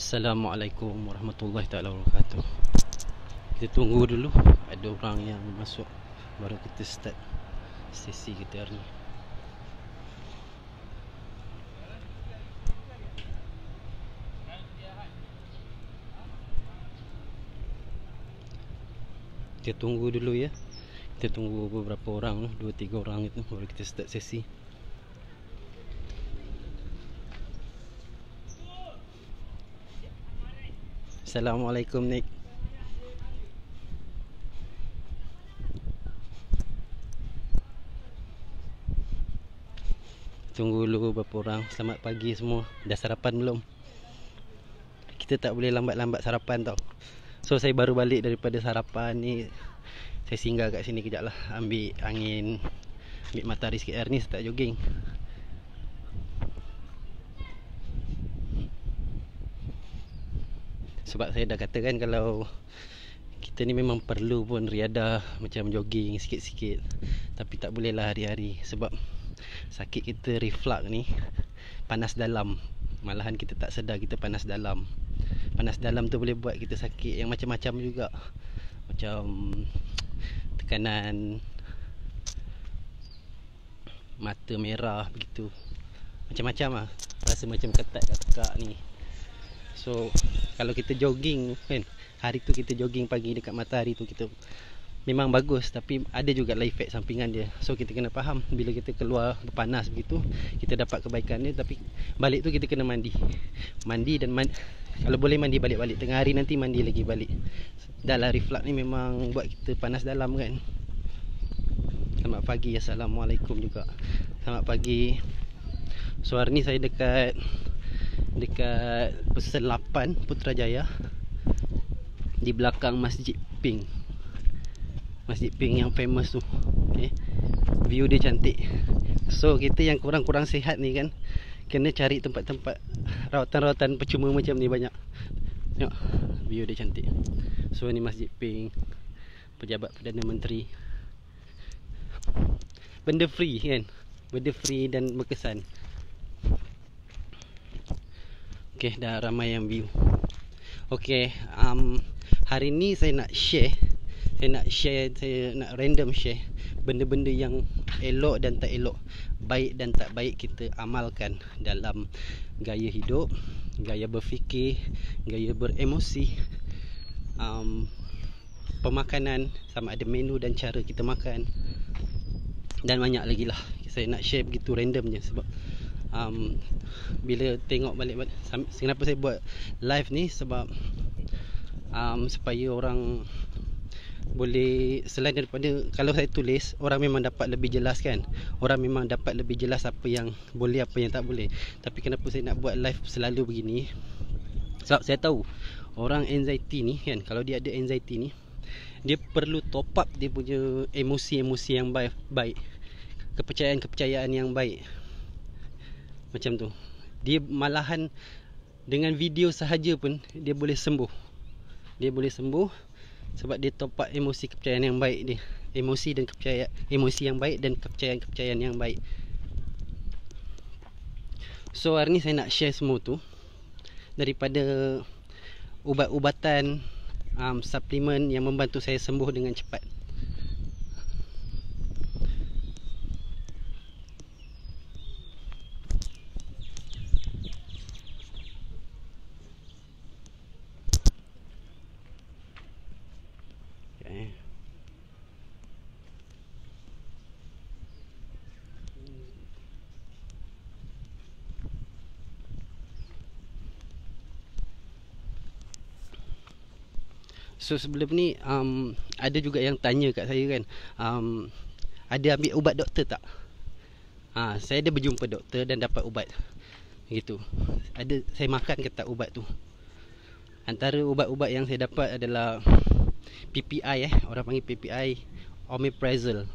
Assalamualaikum warahmatullahi taala wabarakatuh. Kita tunggu dulu ada orang yang masuk baru kita start sesi kita hari ni. Kita tunggu dulu ya. Kita tunggu beberapa orang, 2-3 orang itu baru kita start sesi. Assalamualaikum Nick. Tunggu dulu beberapa orang. Selamat pagi semua. Dah sarapan belum? Kita tak boleh lambat-lambat sarapan tau. So saya baru balik daripada sarapan ni. Saya singgah kat sini kejap lah, ambil angin, ambil matahari sikit. Hari ni saya tak jogging. Sebab saya dah katakan kalau kita ni memang perlu pun riadah macam jogging sikit-sikit. Tapi tak boleh lah hari-hari. Sebab sakit kita reflux ni panas dalam. Malahan kita tak sedar kita panas dalam. Panas dalam tu boleh buat kita sakit yang macam-macam juga. Macam tekanan, mata merah begitu. Macam-macam lah. Rasa macam ketat kat tekak ni. So kalau kita jogging kan, hari tu kita jogging pagi dekat matahari tu, kita memang bagus. Tapi ada juga lah efek sampingan dia. So kita kena faham, bila kita keluar berpanas begitu, kita dapat kebaikan dia. Tapi balik tu kita kena mandi. Mandi dan kalau boleh mandi balik-balik. Tengah hari nanti mandi lagi balik. Dah lah reflux ni memang buat kita panas dalam kan. Selamat pagi. Assalamualaikum juga. Selamat pagi. So hari ni saya dekat Pesel 8 Putrajaya, di belakang Masjid Pink. Masjid Pink yang famous tu. Okay. View dia cantik. So kita yang kurang-kurang sihat ni kan, kena cari tempat-tempat rawatan-rawatan percuma macam ni banyak. Tengok view dia cantik. So ni Masjid Pink, pejabat Perdana Menteri. Benda free kan, benda free dan berkesan. Okay, dah ramai yang view. Okay, hari ni saya nak random share benda-benda yang elok dan tak elok, baik dan tak baik kita amalkan dalam gaya hidup, gaya berfikir, gaya beremosi, pemakanan, sama ada menu dan cara kita makan, dan banyak lagi lah. Saya nak share begitu random je. Sebab bila tengok balik, kenapa saya buat live ni, sebab supaya orang boleh, selain daripada kalau saya tulis, orang memang dapat lebih jelas kan. Orang memang dapat lebih jelas apa yang boleh, apa yang tak boleh. Tapi kenapa saya nak buat live selalu begini, sebab saya tahu orang anxiety ni kan, kalau dia ada anxiety ni, dia perlu top up dia punya emosi-emosi yang baik, kepercayaan-kepercayaan yang baik. Macam tu. Dia malahan dengan video sahaja pun dia boleh sembuh. Dia boleh sembuh sebab dia top up emosi kepercayaan yang baik dia. Emosi dan kepercayaan, emosi yang baik dan kepercayaan-kepercayaan yang baik. So hari ni saya nak share semua tu, daripada ubat-ubatan, suplemen yang membantu saya sembuh dengan cepat. So sebelum ni ada juga yang tanya kat saya kan, ada ambil ubat doktor tak? Saya ada berjumpa doktor dan dapat ubat gitu. Saya makan ke tak ubat tu? Antara ubat-ubat yang saya dapat adalah PPI, orang panggil PPI, omeprazole.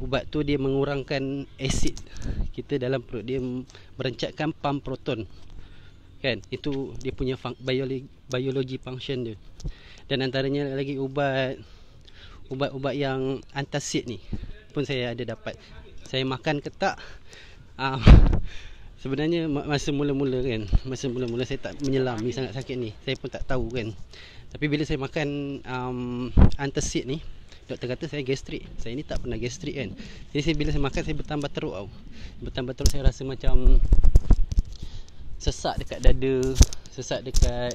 Ubat tu dia mengurangkan asid kita dalam perut. Dia merancangkan pam proton kan. Itu dia punya biologi function dia. Dan antaranya lagi ubat-ubat yang antacid ni pun saya ada dapat. Saya makan ke tak, Sebenarnya masa mula-mula kan, masa mula-mula saya tak menyelami sangat sakit ni. Saya pun tak tahu kan. Tapi bila saya makan antacid ni, doktor kata saya gastrik. Saya ni tak pernah gastrik kan. Jadi bila saya makan, saya bertambah teruk tau. Bertambah teruk, saya rasa macam sesak dekat dada, sesak dekat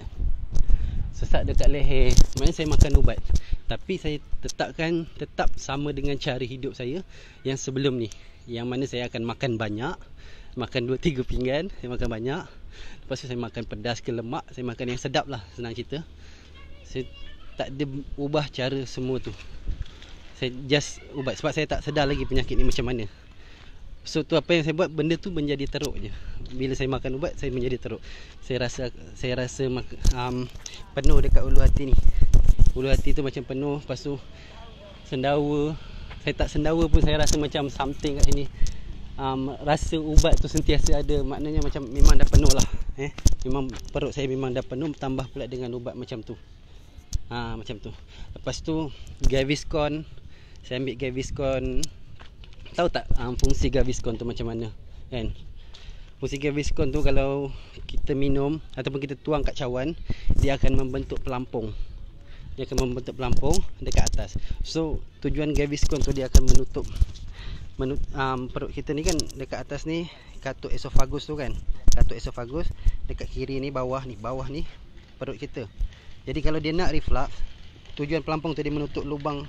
leher. Maknanya saya makan ubat. Tapi saya tetap sama dengan cara hidup saya yang sebelum ni. Yang mana saya akan makan banyak, makan 2-3 pinggan, saya makan banyak. Lepas tu saya makan pedas ke lemak, saya makan yang sedap lah, senang cerita. Saya tak ada ubah cara semua tu. Saya just ubat sebab saya tak sedar lagi penyakit ni macam mana. So tu apa yang saya buat, benda tu menjadi teruk je. Bila saya makan ubat, saya menjadi teruk. Saya rasa penuh dekat ulu hati ni. Ulu hati tu macam penuh. Lepas tu sendawa, saya tak sendawa pun saya rasa macam something kat sini. Rasa ubat tu sentiasa ada. Maknanya macam memang dah penuh lah. Memang perut saya memang dah penuh, tambah pula dengan ubat macam tu. Macam tu. Lepas tu Gaviscon, saya ambil Gaviscon. Tahu tak fungsi Gaviscon tu macam mana kan? Fungsi Gaviscon tu kalau kita minum ataupun kita tuang kat cawan, dia akan membentuk pelampung. Dia akan membentuk pelampung dekat atas. So tujuan Gaviscon tu, dia akan menutup perut kita ni kan. Dekat atas ni katut esophagus tu kan. Katut esophagus dekat kiri ni, bawah ni perut kita. Jadi kalau dia nak reflux, tujuan pelampung tu dia menutup lubang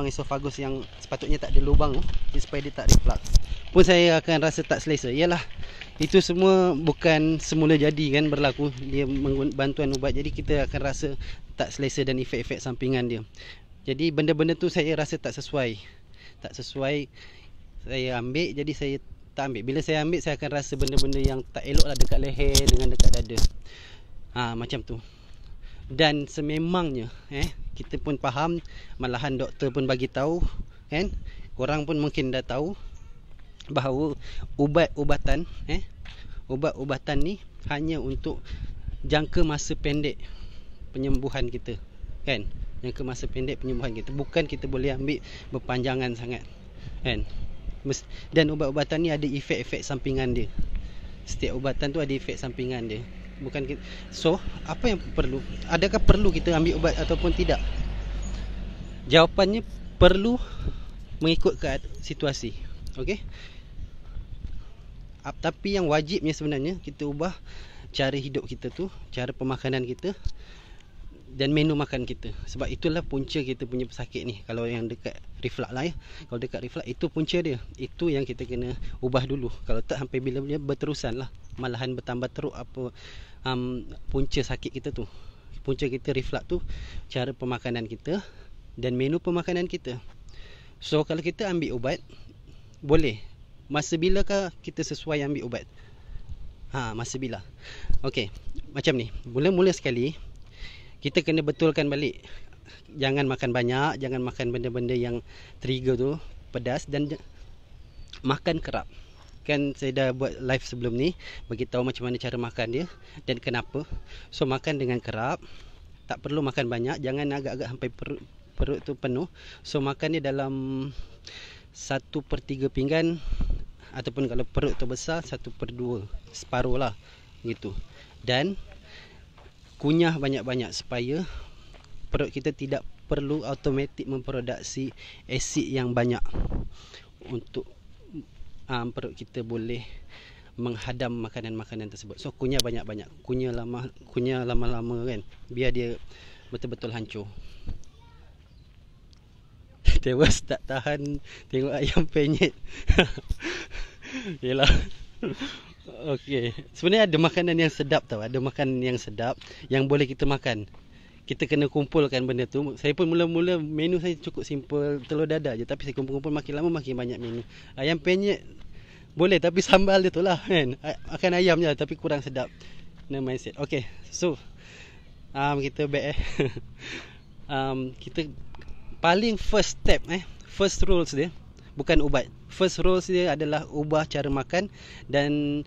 esophagus yang sepatutnya tak ada lubang tu, supaya dia tak reflux. Pun saya akan rasa tak selesa. Yalah, itu semua bukan semula jadi kan berlaku. Dia bantuan ubat, jadi kita akan rasa tak selesa dan efek-efek sampingan dia. Jadi benda-benda tu saya rasa tak sesuai. Saya ambil, jadi saya tak ambil. Bila saya ambil, saya akan rasa benda-benda yang tak elok lah dekat leher dengan dekat dada. Macam tu. Dan sememangnya kita pun faham, malahan doktor pun bagi tahu kan, korang pun mungkin dah tahu bahawa ubat-ubatan ni hanya untuk jangka masa pendek penyembuhan kita kan. Jangka masa pendek penyembuhan kita, bukan kita boleh ambil berpanjangan sangat kan. Dan ubat-ubatan ni ada efek-efek sampingan dia. Setiap ubatan tu ada efek sampingan dia. Bukan kita. So apa yang perlu? Adakah perlu kita ambil ubat ataupun tidak? Jawapannya perlu mengikut situasi. Okey. Tapi yang wajibnya sebenarnya kita ubah cara hidup kita tu, cara pemakanan kita dan menu makan kita. Sebab itulah punca kita punya pesakit ni. Kalau yang dekat reflux lah Kalau dekat reflux, itu punca dia. Itu yang kita kena ubah dulu. Kalau tak, sampai bila dia berterusan lah, malahan bertambah teruk punca sakit kita tu. Punca kita reflux tu cara pemakanan kita dan menu pemakanan kita. So kalau kita ambil ubat, boleh. Masa bilakah kita sesuai ambil ubat? Masa bila? Okey, macam ni. Mula-mula sekali kita kena betulkan balik. Jangan makan banyak, jangan makan benda-benda yang trigger tu, pedas, dan makan kerap. Kan saya dah buat live sebelum ni, bagi tahu macam mana cara makan dia dan kenapa. So makan dengan kerap, tak perlu makan banyak, jangan agak-agak sampai perut tu penuh. So makan dia dalam 1/3 pinggan, ataupun kalau perut tu besar 1/2, separuh lah gitu. Dan kunyah banyak-banyak supaya perut kita tidak perlu automatik memproduksi asid yang banyak untuk perut kita boleh menghadam makanan-makanan tersebut. So kunyah banyak-banyak, kunyah lama-lama kan, biar dia betul-betul hancur. Tewas tak tahan tengok ayam penyet. Yelah. Okey, sebenarnya ada makanan yang sedap tau. Ada makanan yang sedap yang boleh kita makan. Kita kena kumpulkan benda tu. Saya pun mula-mula menu saya cukup simple, telur dadah je. Tapi saya kumpul-kumpul, makin lama makin banyak menu. Ayam penyet boleh, tapi sambal dia tu lah kan. Makan ayam je tapi kurang sedap. No mindset. Okey, so kita back kita paling first step first rules dia bukan ubat. First rules dia adalah ubah cara makan dan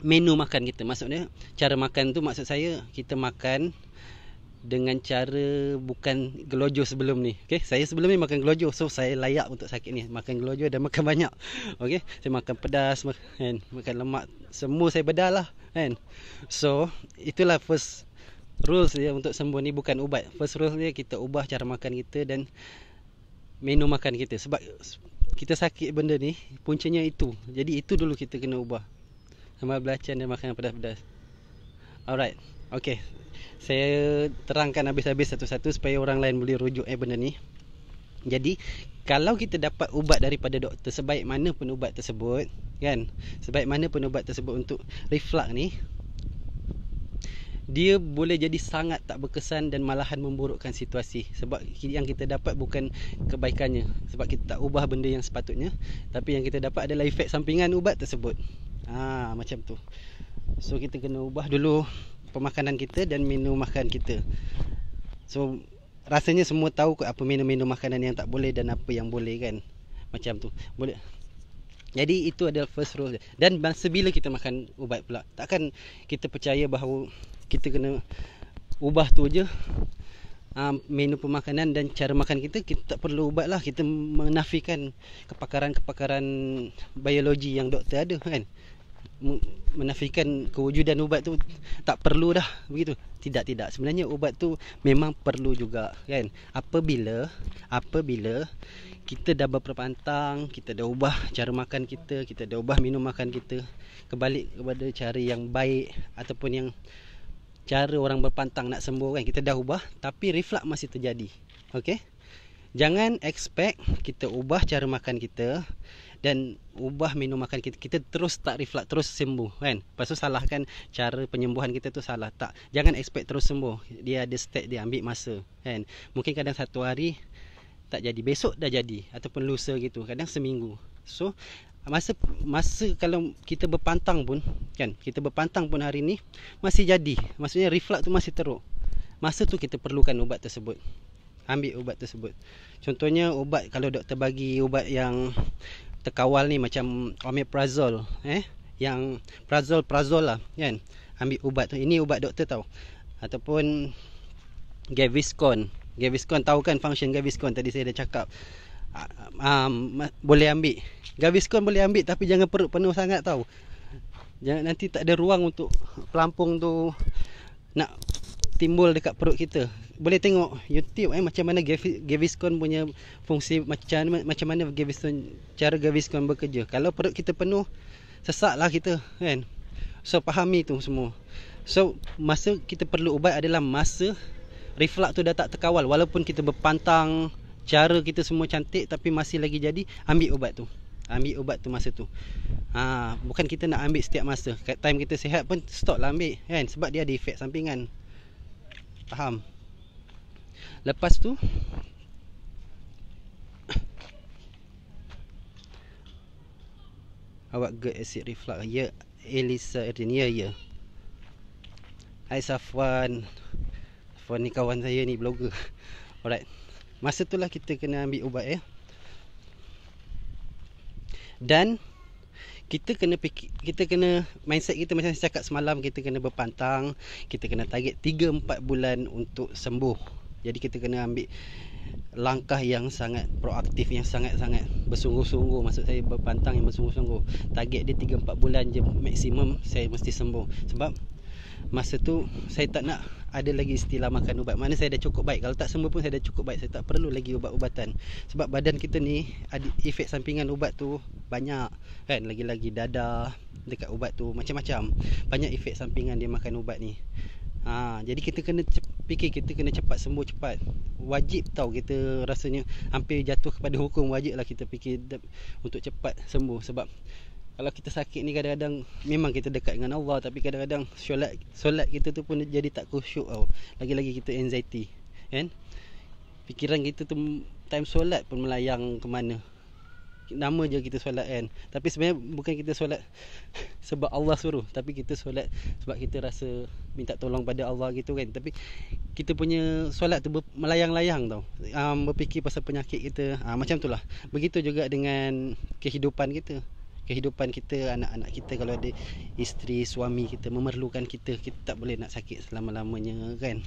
menu makan kita. Maksudnya cara makan tu, maksud saya kita makan dengan cara bukan gelojo sebelum ni. Okey, saya sebelum ni makan gelojo, so saya layak untuk sakit ni. Makan gelojo dan makan banyak. Okey, saya makan pedas, makan lemak, semua saya bedal lah kan. So itulah first rules dia untuk sembuh ni, bukan ubat. First rules dia kita ubah cara makan kita dan menu makan kita. Sebab kita sakit benda ni puncanya itu. Jadi itu dulu kita kena ubah. Sambal belacan dan makan pedas-pedas. Alright. Okay, saya terangkan habis-habis satu-satu supaya orang lain boleh rujuk benda ni. Jadi kalau kita dapat ubat daripada doktor, sebaik mana pun ubat tersebut kan, sebaik mana pun ubat tersebut untuk reflux ni, dia boleh jadi sangat tak berkesan dan malahan memburukkan situasi. Sebab yang kita dapat bukan kebaikannya, sebab kita tak ubah benda yang sepatutnya, tapi yang kita dapat adalah efek sampingan ubat tersebut. Macam tu. So kita kena ubah dulu pemakanan kita dan menu makan kita. So rasanya semua tahu apa menu-menu makanan yang tak boleh dan apa yang boleh kan. Macam tu. Boleh. Jadi itu adalah first rule. Dan masa bila kita makan ubat pula, takkan kita percaya bahawa kita kena ubah tu je menu pemakanan dan cara makan kita. Kita tak perlu ubat lah. Kita menafikan kepakaran-kepakaran biologi yang doktor ada kan. Menafikan kewujudan ubat tu tak perlu dah begitu. Tidak, sebenarnya ubat tu memang perlu juga kan. Apabila kita dah berpantang, kita dah ubah cara makan kita, kita dah ubah minum makan kita kembali kepada cara yang baik, ataupun yang cara orang berpantang nak sembuh kan, kita dah ubah tapi reflux masih terjadi. Okey, jangan expect kita ubah cara makan kita dan ubah minum makan kita, kita terus tak reflux, terus sembuh kan. Lepas tu salahkan cara penyembuhan kita tu salah. Tak, jangan expect terus sembuh. Dia ada step dia, ambil masa kan. Mungkin kadang satu hari tak jadi, besok dah jadi, ataupun lusa gitu, kadang seminggu. So masa kalau kita berpantang pun kan, kita berpantang pun hari ni masih jadi, maksudnya reflux tu masih teruk, masa tu kita perlukan ubat tersebut. Ambil ubat tersebut. Contohnya ubat, kalau doktor bagi ubat yang terkawal ni macam omeprazole, yang prazol lah kan, ambil ubat tu. Ini ubat doktor tahu. Ataupun Gaviscon, tahu kan function Gaviscon, tadi saya dah cakap. Boleh ambil Gaviscon, boleh ambil, tapi jangan perut penuh sangat tahu. Jangan, nanti tak ada ruang untuk pelampung tu nak timbul dekat perut kita. Boleh tengok YouTube macam mana Gaviscon punya fungsi, macam mana Gaviscon, cara Gaviscon bekerja. Kalau perut kita penuh, sesaklah kita kan. So fahami tu semua. So masa kita perlu ubat adalah masa reflux tu dah tak terkawal. Walaupun kita berpantang, cara kita semua cantik, tapi masih lagi jadi, ambil ubat tu. Ambil ubat tu masa tu. Bukan kita nak ambil setiap masa. Kat time kita sihat pun stop lah ambil kan, sebab dia ada efek sampingan. Faham? Lepas tu awak get acid reflux. Ya, Elisa Erdin. Ya. Hai Safwan. Safwan ni kawan saya ni, blogger. Alright. Masa tu lah kita kena ambil ubat Dan kita kena fikir, kita kena mindset kita macam saya cakap semalam, kita kena berpantang, kita kena target 3-4 bulan untuk sembuh. Jadi kita kena ambil langkah yang sangat proaktif, yang sangat-sangat bersungguh-sungguh. Maksud saya berpantang yang bersungguh-sungguh. Target dia 3-4 bulan je maksimum saya mesti sembuh. Sebab masa tu saya tak nak ada lagi istilah makan ubat. Mana saya dah cukup baik. Kalau tak sembuh pun saya dah cukup baik. Saya tak perlu lagi ubat-ubatan. Sebab badan kita ni ada efek sampingan ubat tu banyak kan. Lagi-lagi dadah dekat ubat tu, macam-macam. Banyak efek sampingan dia makan ubat ni. Jadi kita kena fikir, kita kena cepat sembuh cepat. Wajib tahu, kita rasanya hampir jatuh kepada hukum. Wajib lah kita fikir untuk cepat sembuh. Sebab kalau kita sakit ni kadang-kadang memang kita dekat dengan Allah, tapi kadang-kadang solat kita tu pun jadi tak khusyuk tau. Lagi-lagi kita anxiety kan. Fikiran kita tu time solat pun melayang ke mana. Nama je kita solat kan, tapi sebenarnya bukan kita solat sebab Allah suruh, tapi kita solat sebab kita rasa minta tolong pada Allah gitu kan. Tapi kita punya solat tu melayang-layang tau, berfikir pasal penyakit kita. Macam tu lah. Begitu juga dengan kehidupan kita, anak-anak kita. Kalau ada isteri, suami kita memerlukan kita, kita tak boleh nak sakit selama-lamanya kan.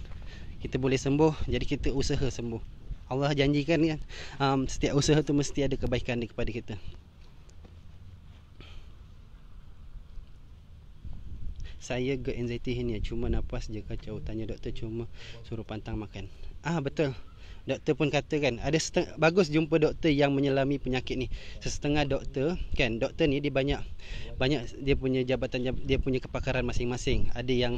kita boleh sembuh, jadi kita usaha sembuh. Allah janjikan kan, setiap usaha tu mesti ada kebaikan kepada kita. Saya GERD anxiety hernia, cuma nafas je kacau. Tanya doktor, cuma suruh pantang makan. Betul. Doktor pun kata kan, ada bagus jumpa doktor yang menyelami penyakit ni. Setengah doktor kan, doktor ni dia banyak dia punya jabatan, dia punya kepakaran masing-masing. Ada yang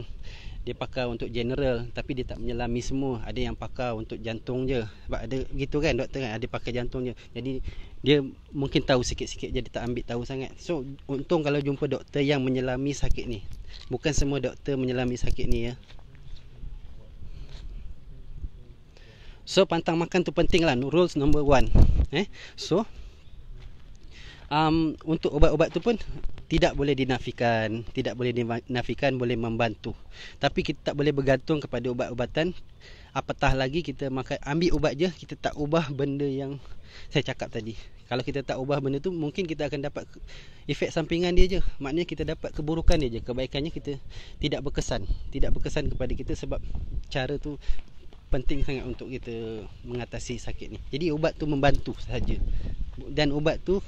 dia pakar untuk general tapi dia tak menyelami semua. Ada yang pakar untuk jantung je. Sebab ada gitu kan doktor kan, ada pakar jantung je. Jadi dia mungkin tahu sikit-sikit, jadi tak ambil tahu sangat. So untung kalau jumpa doktor yang menyelami sakit ni. Bukan semua doktor menyelami sakit ni ya. So pantang makan tu penting lah, rules number 1. So untuk ubat-ubat tu pun tidak boleh dinafikan. Boleh membantu. Tapi kita tak boleh bergantung kepada ubat-ubatan. Apatah lagi kita makan, ambil ubat je, kita tak ubah benda yang saya cakap tadi. Kalau kita tak ubah benda tu, mungkin kita akan dapat efek sampingan dia je. Maknanya kita dapat keburukan dia je. Kebaikannya kita tidak berkesan kepada kita, sebab cara tu penting sangat untuk kita mengatasi sakit ni. Jadi ubat tu membantu sahaja. Dan ubat tu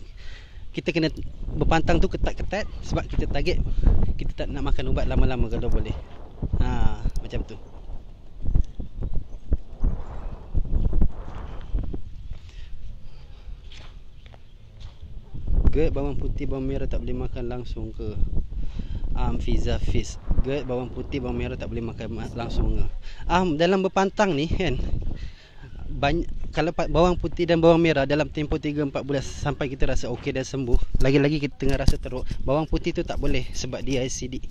kita kena berpantang tu ketat-ketat, sebab kita target kita tak nak makan ubat lama-lama kalau boleh. Macam tu. GERD bawang putih bawang merah tak boleh makan langsung ke? Fiza Fiz, GERD bawang putih bawang merah tak boleh makan langsung ke? Dalam berpantang ni kan, kalau bawang putih dan bawang merah dalam tempoh 3-4 bulan sampai kita rasa okey dan sembuh, lagi-lagi kita tengah rasa teruk, bawang putih tu tak boleh sebab dia acidic.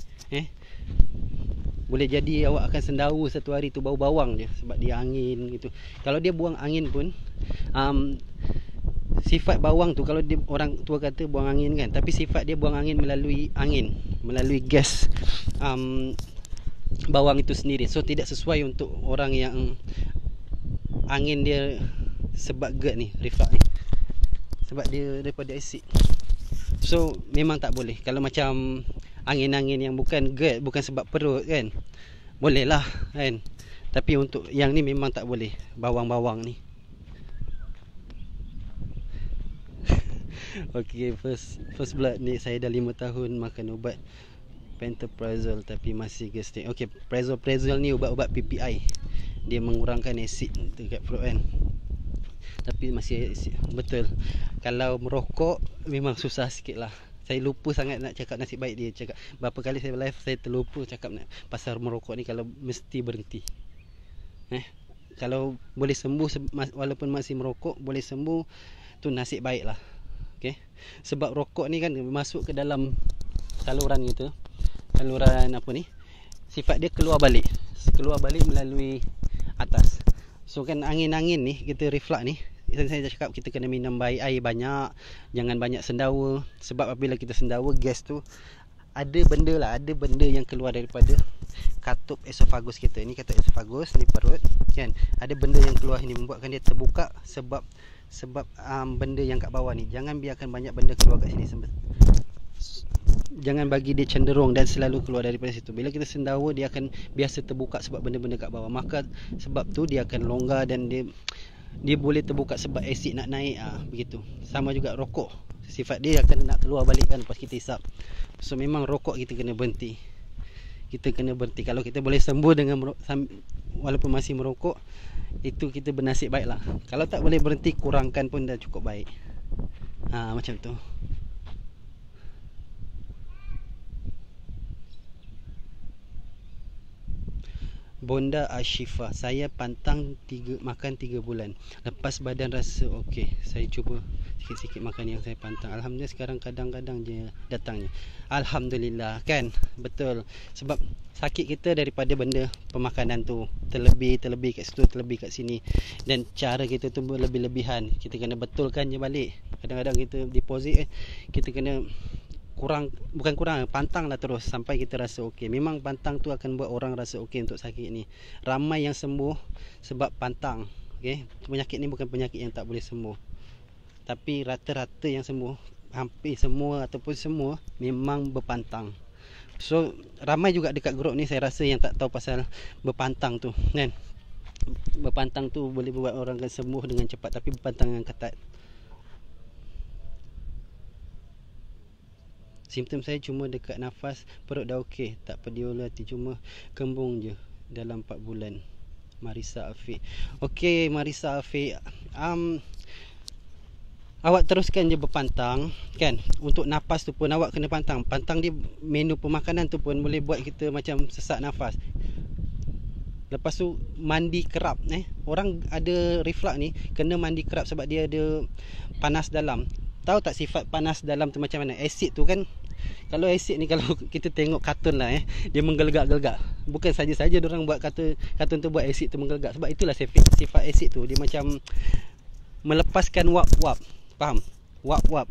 Boleh jadi awak akan sendawa satu hari tu bau bawang je, sebab dia angin gitu. Kalau dia buang angin pun, sifat bawang tu, kalau dia, orang tua kata buang angin kan, tapi sifat dia buang angin melalui gas bawang itu sendiri. So tidak sesuai untuk orang yang angin dia, sebab GERD ni, reflux ni, sebab dia daripada asid. So memang tak boleh. Kalau macam angin-angin yang bukan GERD, bukan sebab perut kan, boleh lah kan. Tapi untuk yang ni memang tak boleh, bawang-bawang ni. Okay, first blood ni saya dah 5 tahun makan ubat pantoprazole tapi masih gastrik. Okay, prazole ni ubat-ubat PPI. Dia mengurangkan asid dekat perut kan. Tapi masih asid. Betul. Kalau merokok memang susah sikit lah. Saya lupa sangat nak cakap nasib baik dia. Cakap berapa kali saya live, saya terlupa cakap pasal merokok ni. Kalau mesti berhenti. Kalau boleh sembuh walaupun masih merokok, boleh sembuh, tu nasib baik lah. Okay. Sebab rokok ni kan masuk ke dalam saluran gitu. Saluran apa ni, sifat dia keluar balik melalui atas. So kan angin-angin ni, kita reflux ni, saya cakap kita kena minum air banyak, jangan banyak sendawa. Sebab apabila kita sendawa, gas tu ada benda yang keluar daripada katup esofagus kita. Ini katup esofagus ni, perut kan, ada benda yang keluar ini membuatkan dia terbuka. Sebab benda yang kat bawah ni, jangan biarkan banyak benda keluar kat sini. Jangan bagi dia cenderung dan selalu keluar daripada situ. Bila kita sendawa, dia akan biasa terbuka sebab benda-benda kat bawah. Maka sebab tu dia akan longgar dan dia boleh terbuka sebab asid nak naik. Begitu. Sama juga rokok, sifat dia akan nak keluar balik kan lepas kita hisap. So memang rokok kita kena berhenti. Kalau kita boleh sembuh dengan walaupun masih merokok, itu kita bernasib baik lah. Kalau tak boleh berhenti, kurangkan pun dah cukup baik. Macam tu. Bonda Ashifa, saya pantang makan 3 bulan. Lepas badan rasa okey. Saya cuba sikit-sikit makan yang saya pantang. Alhamdulillah sekarang kadang-kadang je datangnya. Alhamdulillah kan. Betul. Sebab sakit kita daripada benda pemakanan tu. Terlebih kat situ, terlebih kat sini. Dan cara kita tu berlebih-lebihan. Kita kena betulkan je balik. Kadang-kadang kita deposit kita kena bukan kurang, pantang lah terus sampai kita rasa okey. Memang pantang tu akan buat orang rasa okey untuk sakit ni. Ramai yang sembuh sebab pantang. Okey, penyakit ni bukan penyakit yang tak boleh sembuh. Tapi rata-rata yang sembuh, hampir semua ataupun semua, memang berpantang. So ramai juga dekat grup ni saya rasa yang tak tahu pasal berpantang tu kan. Berpantang tu boleh buat orang akan sembuh dengan cepat, tapi berpantang yang ketat. Simptom saya cuma dekat nafas, perut dah okey, tak pedih hati, cuma kembung je dalam 4 bulan. Marisa Afiq. Okey Marisa Afiq, awak teruskan je berpantang kan. Untuk nafas tu pun awak kena pantang. Pantang dia, menu pemakanan tu pun boleh buat kita macam sesak nafas. Lepas tu mandi kerap. Orang ada reflux ni kena mandi kerap sebab dia ada panas dalam. Tahu tak sifat panas dalam tu macam mana? Asid tu kan, kalau asid ni, kalau kita tengok kartun lah, dia menggelegak-gelegak. Bukan saja-saja orang buat kartun tu buat asid tu menggelegak. Sebab itulah sifat asid tu, dia macam melepaskan wap-wap. Faham? Wap-wap.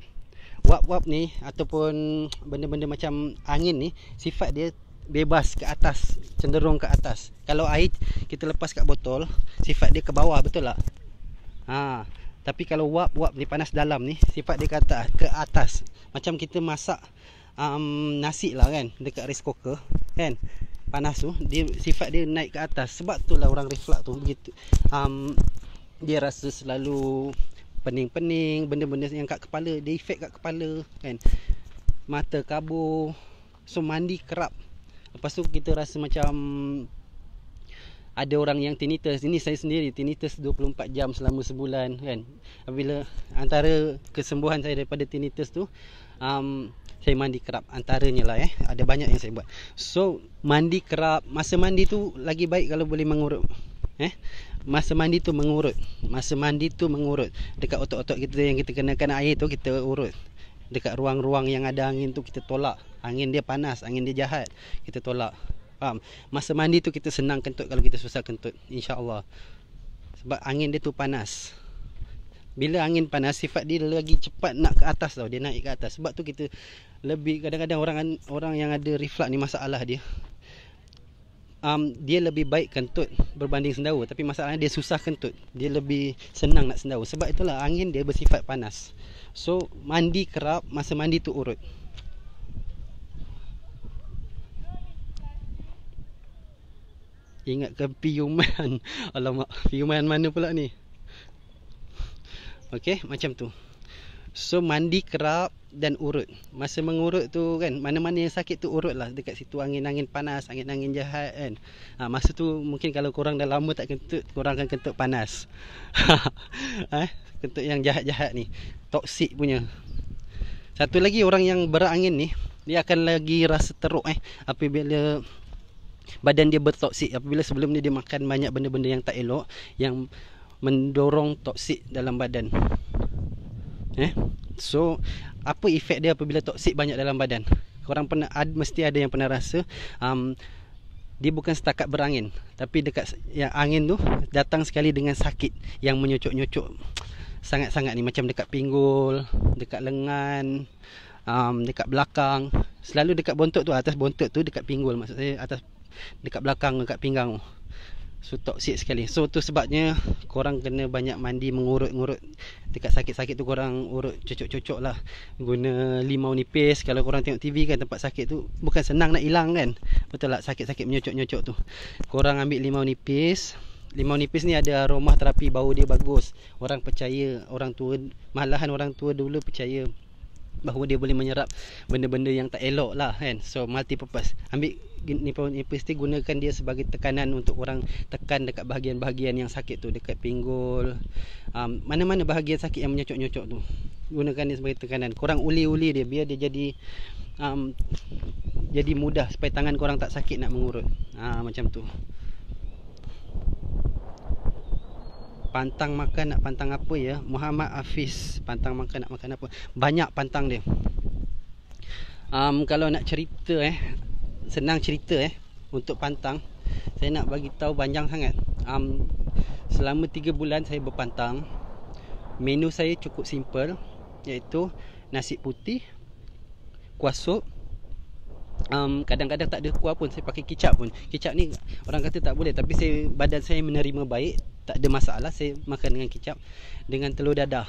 Wap-wap ni ataupun benda-benda macam angin ni, sifat dia bebas ke atas, cenderung ke atas. Kalau air kita lepas kat botol, sifat dia ke bawah, betul tak? Tapi kalau wap ni panas dalam ni, sifat dia ke atas. Macam kita masak nasi lah kan, dekat rice cooker kan, panas tu dia, sifat dia naik ke atas. Sebab tu lah orang reflux tu begitu. Dia rasa selalu pening-pening, benda-benda yang kat kepala, dia efek kat kepala kan, mata kabur. So mandi kerap. Lepas tu kita rasa macam ada orang yang tinnitus. Ini saya sendiri tinnitus 24 jam selama sebulan kan. Apabila antara kesembuhan saya daripada tinnitus tu, saya mandi kerap antaranya lah. Ada banyak yang saya buat. So mandi kerap. Masa mandi tu lagi baik kalau boleh mengurut. Masa mandi tu mengurut. Masa mandi tu mengurut. Dekat otot-otot kita yang kita kenakan air tu, kita urut. Dekat ruang-ruang yang ada angin tu kita tolak. Angin dia panas, angin dia jahat, kita tolak. Faham? Masa mandi tu kita senang kentut kalau kita susah kentut, insya-Allah. Sebab angin dia tu panas. Bila angin panas, sifat dia lagi cepat nak ke atas tau, dia naik ke atas. Sebab tu kita lebih, kadang-kadang orang yang ada reflux ni, masalah dia dia lebih baik kentut berbanding sendawa. Tapi masalahnya dia susah kentut, dia lebih senang nak sendawa. Sebab itulah angin dia bersifat panas. So mandi kerap, masa mandi tu urut. Ingatkan piuman. Alamak, piuman mana pula ni? Okey, macam tu. So mandi kerap dan urut. Masa mengurut tu kan, mana-mana yang sakit tu urut lah. Dekat situ angin-angin panas, angin-angin jahat kan. Masa tu mungkin kalau korang dah lama tak kentut, korang akan kentut panas. Kentut yang jahat-jahat ni, toksik punya. Satu lagi, orang yang berangin ni, dia akan lagi rasa teruk apabila badan dia bertoksik. Apabila sebelum ni dia makan banyak benda-benda yang tak elok, yang mendorong toksik dalam badan. So apa efek dia apabila toksik banyak dalam badan? Korang pernah, mesti ada yang pernah rasa dia bukan setakat berangin, tapi dekat yang angin tu datang sekali dengan sakit yang menyocok-nyocok sangat-sangat ni. Macam dekat pinggul, dekat lengan, dekat belakang. Selalu dekat bontot tu, atas bontot tu, dekat pinggul maksud saya, atas dekat belakang, dekat pinggang. So toksik sekali. So tu sebabnya korang kena banyak mandi, mengurut-ngurut. Dekat sakit-sakit tu korang urut, cocok-cocok lah. Guna limau nipis. Kalau korang tengok TV kan, tempat sakit tu bukan senang nak hilang kan. Betul tak, sakit-sakit menyocok-nyocok tu. Korang ambil limau nipis. Limau nipis ni ada aroma terapi, bau dia bagus. Orang percaya, orang tua, malahan orang tua dulu percaya bahawa dia boleh menyerap benda-benda yang tak elok lah kan. So multi purpose. Ambil limau nipis ni, gunakan dia sebagai tekanan untuk orang tekan dekat bahagian-bahagian yang sakit tu, dekat pinggul, mana-mana bahagian sakit yang menyocok-nyocok tu, gunakan dia sebagai tekanan. Korang uli-uli dia biar dia jadi mudah, supaya tangan korang tak sakit nak mengurut. Macam tu. Pantang makan, nak pantang apa ya? Muhammad Hafiz, pantang makan, nak makan apa? Banyak pantang dia. Kalau nak cerita senang cerita untuk pantang, saya nak bagi tahu panjang sangat. Selama 3 bulan saya berpantang. Menu saya cukup simple, iaitu nasi putih, kuah sup. Kadang-kadang tak ada kuah pun, saya pakai kicap pun. Kicap ni orang kata tak boleh, tapi badan saya menerima baik, tak ada masalah. Saya makan dengan kicap, dengan telur dadah.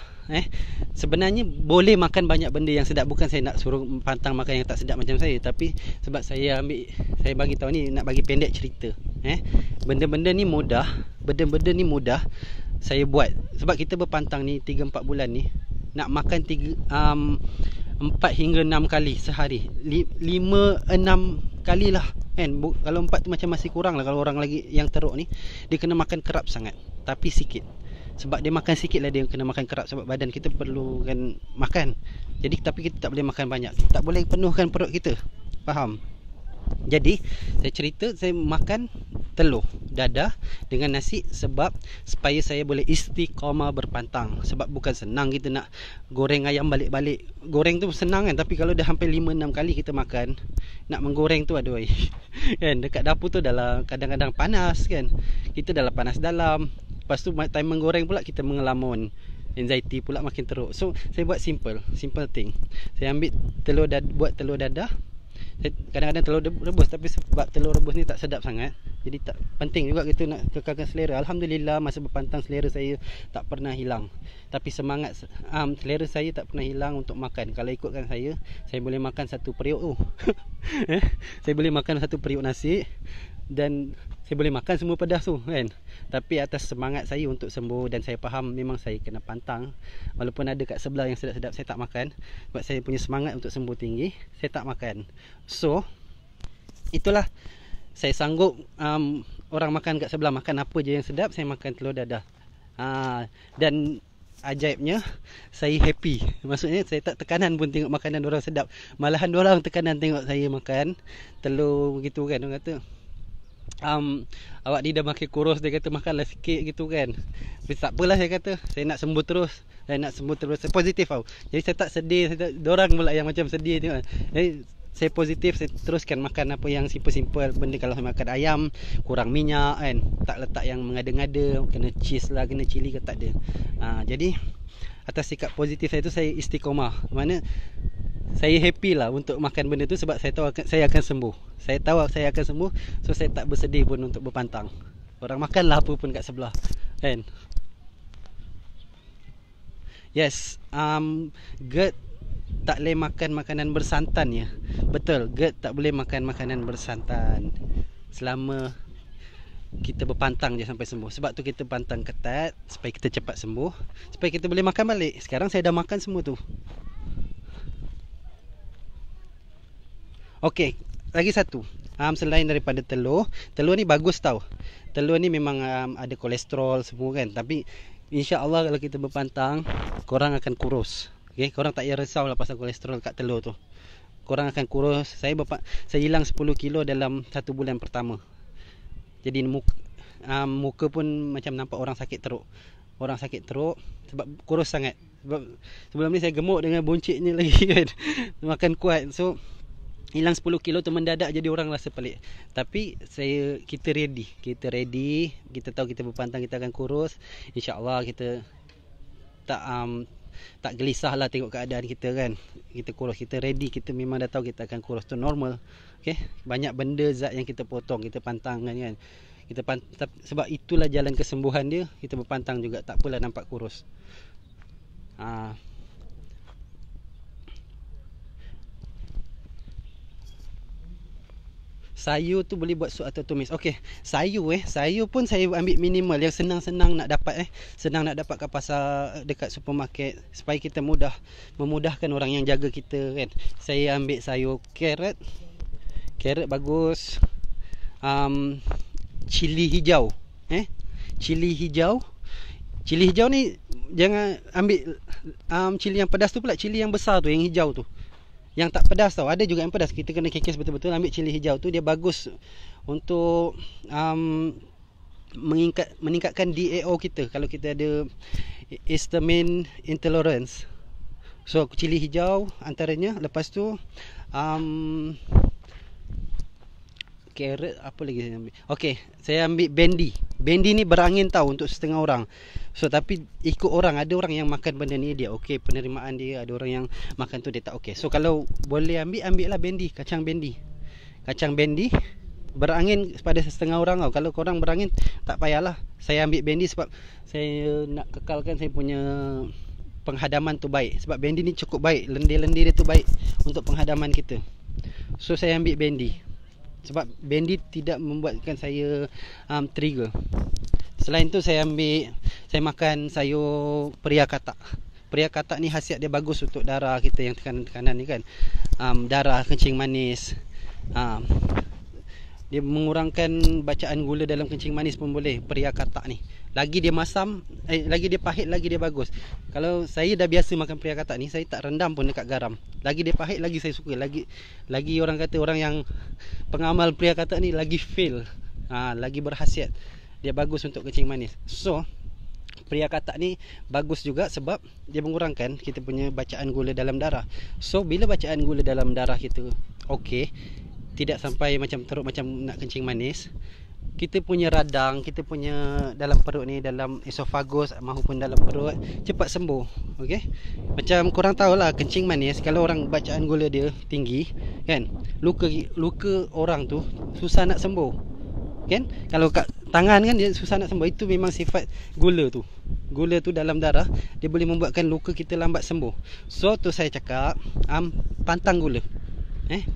Sebenarnya boleh makan banyak benda yang sedap. Bukan saya nak suruh pantang makan yang tak sedap macam saya, tapi sebab saya bagi tahu ni, nak bagi pendek cerita. Benda-benda ni mudah, saya buat. Sebab kita berpantang ni 3-4 bulan ni nak makan 4 hingga 6 kali sehari, 5-6 kali lah kan. Kalau 4 tu macam masih kurang lah. Kalau orang lagi yang teruk ni, dia kena makan kerap sangat, tapi sikit. Sebab dia makan sikit lah, dia kena makan kerap. Sebab badan kita perlukan makan. Jadi tapi kita tak boleh makan banyak, tak boleh penuhkan perut kita, faham? Jadi saya cerita, saya makan telur dadah dengan nasi sebab supaya saya boleh istiqamah berpantang. Sebab bukan senang kita nak goreng ayam balik-balik. Goreng tu senang kan, tapi kalau dah hampir 5-6 kali kita makan, nak menggoreng tu aduh kan, dekat dapur tu dah kadang-kadang panas kan. Kita dah panas dalam, lepas tu time menggoreng pula kita mengelamun, anxiety pula makin teruk. So saya buat simple thing. Saya ambil buat telur dadah. Kadang-kadang telur rebus, tapi sebab telur rebus ni tak sedap sangat, jadi tak penting juga kita nak kekalkan selera. Alhamdulillah masa berpantang selera saya tak pernah hilang. Tapi semangat selera saya tak pernah hilang untuk makan. Kalau ikutkan saya boleh makan satu periuk tu. Saya boleh makan satu periuk nasi dan saya boleh makan semua pedas tu kan. Tapi atas semangat saya untuk sembuh, dan saya faham memang saya kena pantang. Walaupun ada kat sebelah yang sedap-sedap, saya tak makan. Sebab saya punya semangat untuk sembuh tinggi, saya tak makan. So itulah, saya sanggup orang makan kat sebelah makan apa je yang sedap, saya makan telur dadah. Dan ajaibnya saya happy. Maksudnya saya tak tekanan pun tengok makanan orang sedap. Malahan orang tekanan tengok saya makan telur begitu kan. Orang kata awak ni dah makin kurus, dia kata makanlah sikit gitu kan. Tapi tak apalah, saya kata saya nak sembuh terus. Saya positif tau. Jadi saya tak sedih. Diorang pula yang macam sedih tengok. Jadi saya positif, saya teruskan makan apa yang simple-simple benda. Kalau saya makan ayam kurang minyak kan, tak letak yang mengada-ngada, kena cheese lah, kena cili ke, tak ada. Jadi atas sikap positif saya tu, saya istiqomah. Mana saya happy lah untuk makan benda tu, sebab saya tahu saya akan sembuh. Saya tahu saya akan sembuh. So saya tak bersedih pun untuk berpantang. Orang makanlah apa pun kat sebelah kan. Yes, GERD tak boleh makan makanan bersantan ya. Betul, GERD tak boleh makan makanan bersantan selama kita berpantang je sampai sembuh. Sebab tu kita pantang ketat, supaya kita cepat sembuh, supaya kita boleh makan balik. Sekarang saya dah makan semua tu. Okey, lagi satu. Selain daripada telur ni bagus tau. Telur ni memang ada kolesterol semua kan. Tapi insya-Allah kalau kita berpantang, korang akan kurus. Okey, korang tak payah risau lah pasal kolesterol kat telur tu. Korang akan kurus. Saya hilang 10 kilo dalam 1 bulan pertama. Jadi muka pun macam nampak orang sakit teruk. Orang sakit teruk sebab kurus sangat. Sebab sebelum ni saya gemuk dengan buncitnya lagi kan. Makan kuat. So hilang 10 kilo tu mendadak jadi orang rasa pelik. Tapi kita ready. Kita tahu kita berpantang kita akan kurus. InsyaAllah kita tak gelisah lah tengok keadaan kita kan. Kita kurus, kita ready. Kita memang dah tahu kita akan kurus. Tu normal. Okay? Banyak benda zat yang kita potong, kita pantang kan. Sebab itulah jalan kesembuhan dia. Kita berpantang juga, tak apalah nampak kurus. Sayur tu boleh buat sup atau tumis. Okey, sayur pun saya ambil minimal yang senang-senang nak dapat senang nak dapat kat pasar, dekat supermarket, supaya kita memudahkan orang yang jaga kita kan. Saya ambil sayur carrot bagus. Cili hijau. Cili hijau ni jangan ambil cili yang pedas tu pula, cili yang besar tu, yang hijau tu. Yang tak pedas tau. Ada juga yang pedas. Kita kena kikis betul-betul. Ambil cili hijau tu, dia bagus untuk meningkatkan DAO kita. Kalau kita ada histamine intolerance. So cili hijau antaranya. Lepas tu carrot, apa lagi saya ambil? Okey, saya ambil bendi ni berangin tau untuk setengah orang. So tapi ikut orang, ada orang yang makan benda ni dia okey, penerimaan dia, ada orang yang makan tu dia tak okey. So kalau boleh ambil lah bendi, kacang bendi berangin pada setengah orang tau. Kalau korang berangin tak payahlah. Saya ambil bendi sebab saya nak kekalkan saya punya penghadaman tu baik. Sebab bendi ni cukup baik, lendir-lendir dia tu baik untuk penghadaman kita. So saya ambil bendi. Sebab bandit tidak membuatkan saya trigger. Selain tu saya makan sayur peria katak. Peria katak ni khasiat dia bagus untuk darah kita yang tekanan ni kan. Darah, kencing manis. Dia mengurangkan bacaan gula dalam kencing manis pun boleh, peria katak ni. Lagi dia masam, lagi dia pahit, lagi dia bagus. Kalau saya dah biasa makan peria katak ni, saya tak rendam pun dekat garam. Lagi dia pahit, lagi saya suka. Lagi orang kata orang yang pengamal peria katak ni lagi fail. Lagi berkhasiat. Dia bagus untuk kencing manis. So, peria katak ni bagus juga sebab dia mengurangkan kita punya bacaan gula dalam darah. So, bila bacaan gula dalam darah kita okey, tidak sampai macam teruk macam nak kencing manis, kita punya radang, kita punya dalam perut ni, dalam esophagus maupun dalam perut cepat sembuh. Okey, macam korang tahulah kencing manis, kalau orang bacaan gula dia tinggi kan, luka orang tu susah nak sembuh kan. Kalau kat tangan kan dia susah nak sembuh. Itu memang sifat gula tu. Gula tu dalam darah, dia boleh membuatkan luka kita lambat sembuh. So tu saya cakap, pantang gula.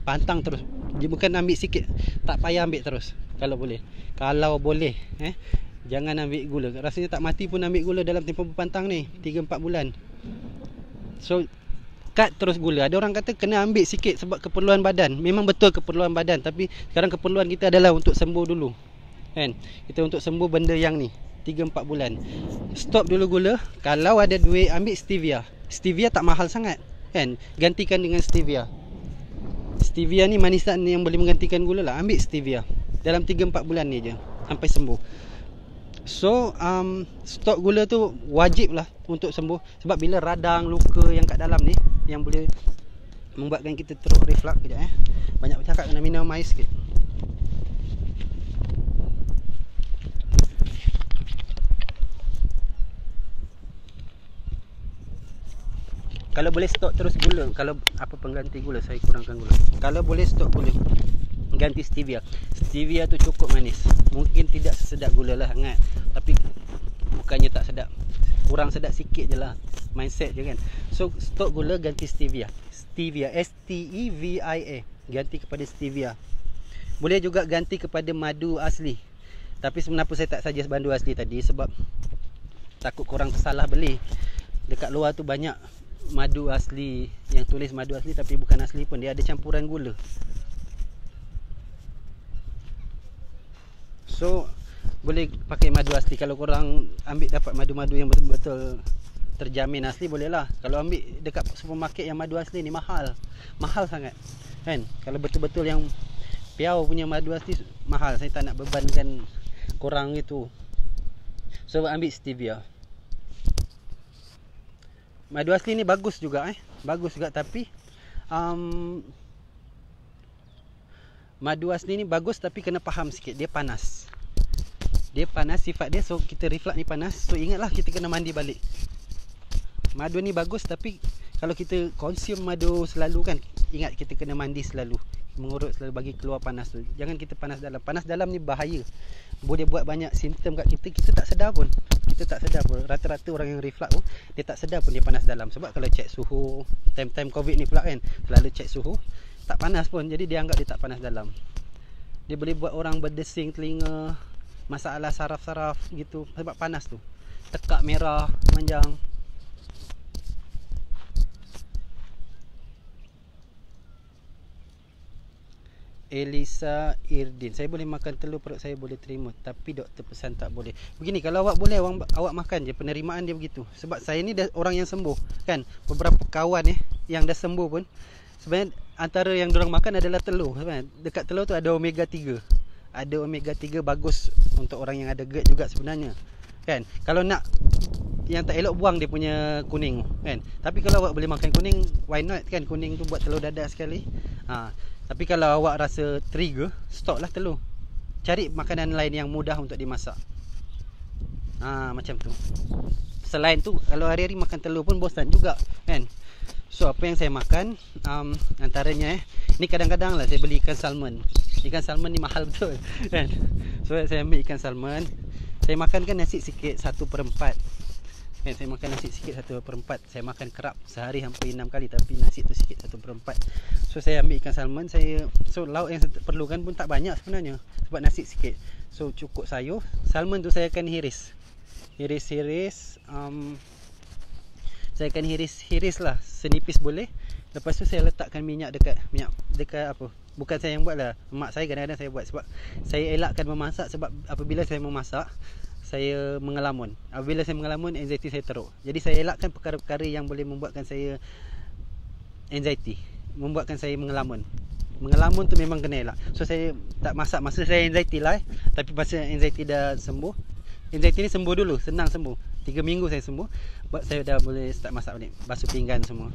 Pantang terus. Dia bukan ambil sikit, tak payah ambil terus. Kalau boleh jangan ambil gula. Rasanya tak mati pun ambil gula dalam tempoh berpantang ni, 3-4 bulan. So cut terus gula. Ada orang kata kena ambil sikit sebab keperluan badan. Memang betul keperluan badan, tapi sekarang keperluan kita adalah untuk sembuh dulu kan. Kita untuk sembuh benda yang ni 3-4 bulan. Stop dulu gula. Kalau ada duit, ambil stevia. Stevia tak mahal sangat kan, gantikan dengan stevia. Stevia ni manisan yang boleh menggantikan gula lah. Ambil stevia. Dalam 3-4 bulan ni je sampai sembuh. So stop gula tu wajib lah untuk sembuh. Sebab bila radang, luka yang kat dalam ni yang boleh membuatkan kita teruk reflux. Kejap banyak bercakap, kena minum air sikit. Kalau boleh stop terus gula. Kalau apa pengganti gula, saya kurangkan gula. Kalau boleh stop gula, ganti stevia. Stevia tu cukup manis. Mungkin tidak sesedap gula lah hangat, tapi bukannya tak sedap, kurang sedap sikit je lah. Mindset je kan. So stop gula, ganti stevia. Stevia, S-T-E-V-I-A. Ganti kepada stevia. Boleh juga ganti kepada madu asli. Tapi kenapa saya tak suggest madu asli tadi, sebab takut korang tersalah beli. Dekat luar tu banyak madu asli yang tulis madu asli tapi bukan asli pun, dia ada campuran gula. So boleh pakai madu asli. Kalau korang dapat madu-madu yang betul-betul terjamin asli, boleh lah. Kalau ambil dekat supermarket yang madu asli ni mahal sangat kan. Kalau betul-betul yang piau punya madu asli mahal. Saya tak nak bebankan korang itu. So ambil stevia. Madu asli ni bagus juga bagus juga, tapi madu asli ni bagus tapi kena faham sikit, dia panas sifat dia. So kita reflux ni panas, so ingatlah kita kena mandi balik. Madu ni bagus, tapi kalau kita consume madu selalu kan, ingat kita kena mandi selalu, mengurut selalu bagi keluar panas tu. Jangan kita panas dalam. Panas dalam ni bahaya, boleh buat banyak simptom kat kita. Kita tak sedar pun. Rata-rata orang yang reflux tu, dia tak sedar pun dia panas dalam. Sebab kalau cek suhu, time COVID ni pula kan, selalu cek suhu, tak panas pun. Jadi dia anggap dia tak panas dalam. Dia boleh buat orang berdesing telinga, masalah saraf-saraf gitu, sebab panas tu. Tekak merah, manjang. Elisa Irdin, saya boleh makan telur, perut saya boleh terima, tapi doktor pesan tak boleh. Begini, kalau awak boleh, awak makan je. Penerimaan dia begitu. Sebab saya ni dah orang yang sembuh kan. Beberapa kawan yang dah sembuh pun, sebenarnya antara yang diorang makan adalah telur kan. Dekat telur tu ada omega 3. Ada omega 3 bagus untuk orang yang ada GERD juga sebenarnya kan. Kalau nak yang tak elok, buang dia punya kuning kan. Tapi kalau awak boleh makan kuning, why not kan. Kuning tu buat telur dadah sekali. Tapi kalau awak rasa trigger, stop lah telur. Cari makanan lain yang mudah untuk dimasak. Macam tu. Selain tu, kalau hari-hari makan telur pun bosan juga kan. So apa yang saya makan, antaranya ni kadang-kadang lah saya beli ikan salmon. Ikan salmon ni mahal betul kan. So saya ambil ikan salmon. Saya makankan nasi sikit, 1/4 kan. Saya makan nasi sikit 1/4. Saya makan kerap sehari hampir 6 kali, tapi nasi tu sikit 1/4. So saya ambil ikan salmon, so lauk yang saya perlukan pun tak banyak sebenarnya, sebab nasi sikit. So cukup sayur. Salmon tu saya akan hiris. Saya akan hiris lah, senipis boleh. Lepas tu saya letakkan minyak dekat apa? Bukan saya yang buat lah, mak saya kadang-kadang saya buat, sebab saya elakkan memasak. Sebab apabila saya memasak, saya mengelamun. Apabila saya mengelamun, anxiety saya teruk. Jadi saya elakkan perkara-perkara yang boleh membuatkan saya anxiety, membuatkan saya mengelamun. Mengelamun tu memang kena elak. So saya tak masak masa saya anxiety lah Tapi masa anxiety dah sembuh, anxiety ni sembuh dulu, senang sembuh, 3 minggu saya sembuh, saya dah boleh start masak balik, basuh pinggan semua.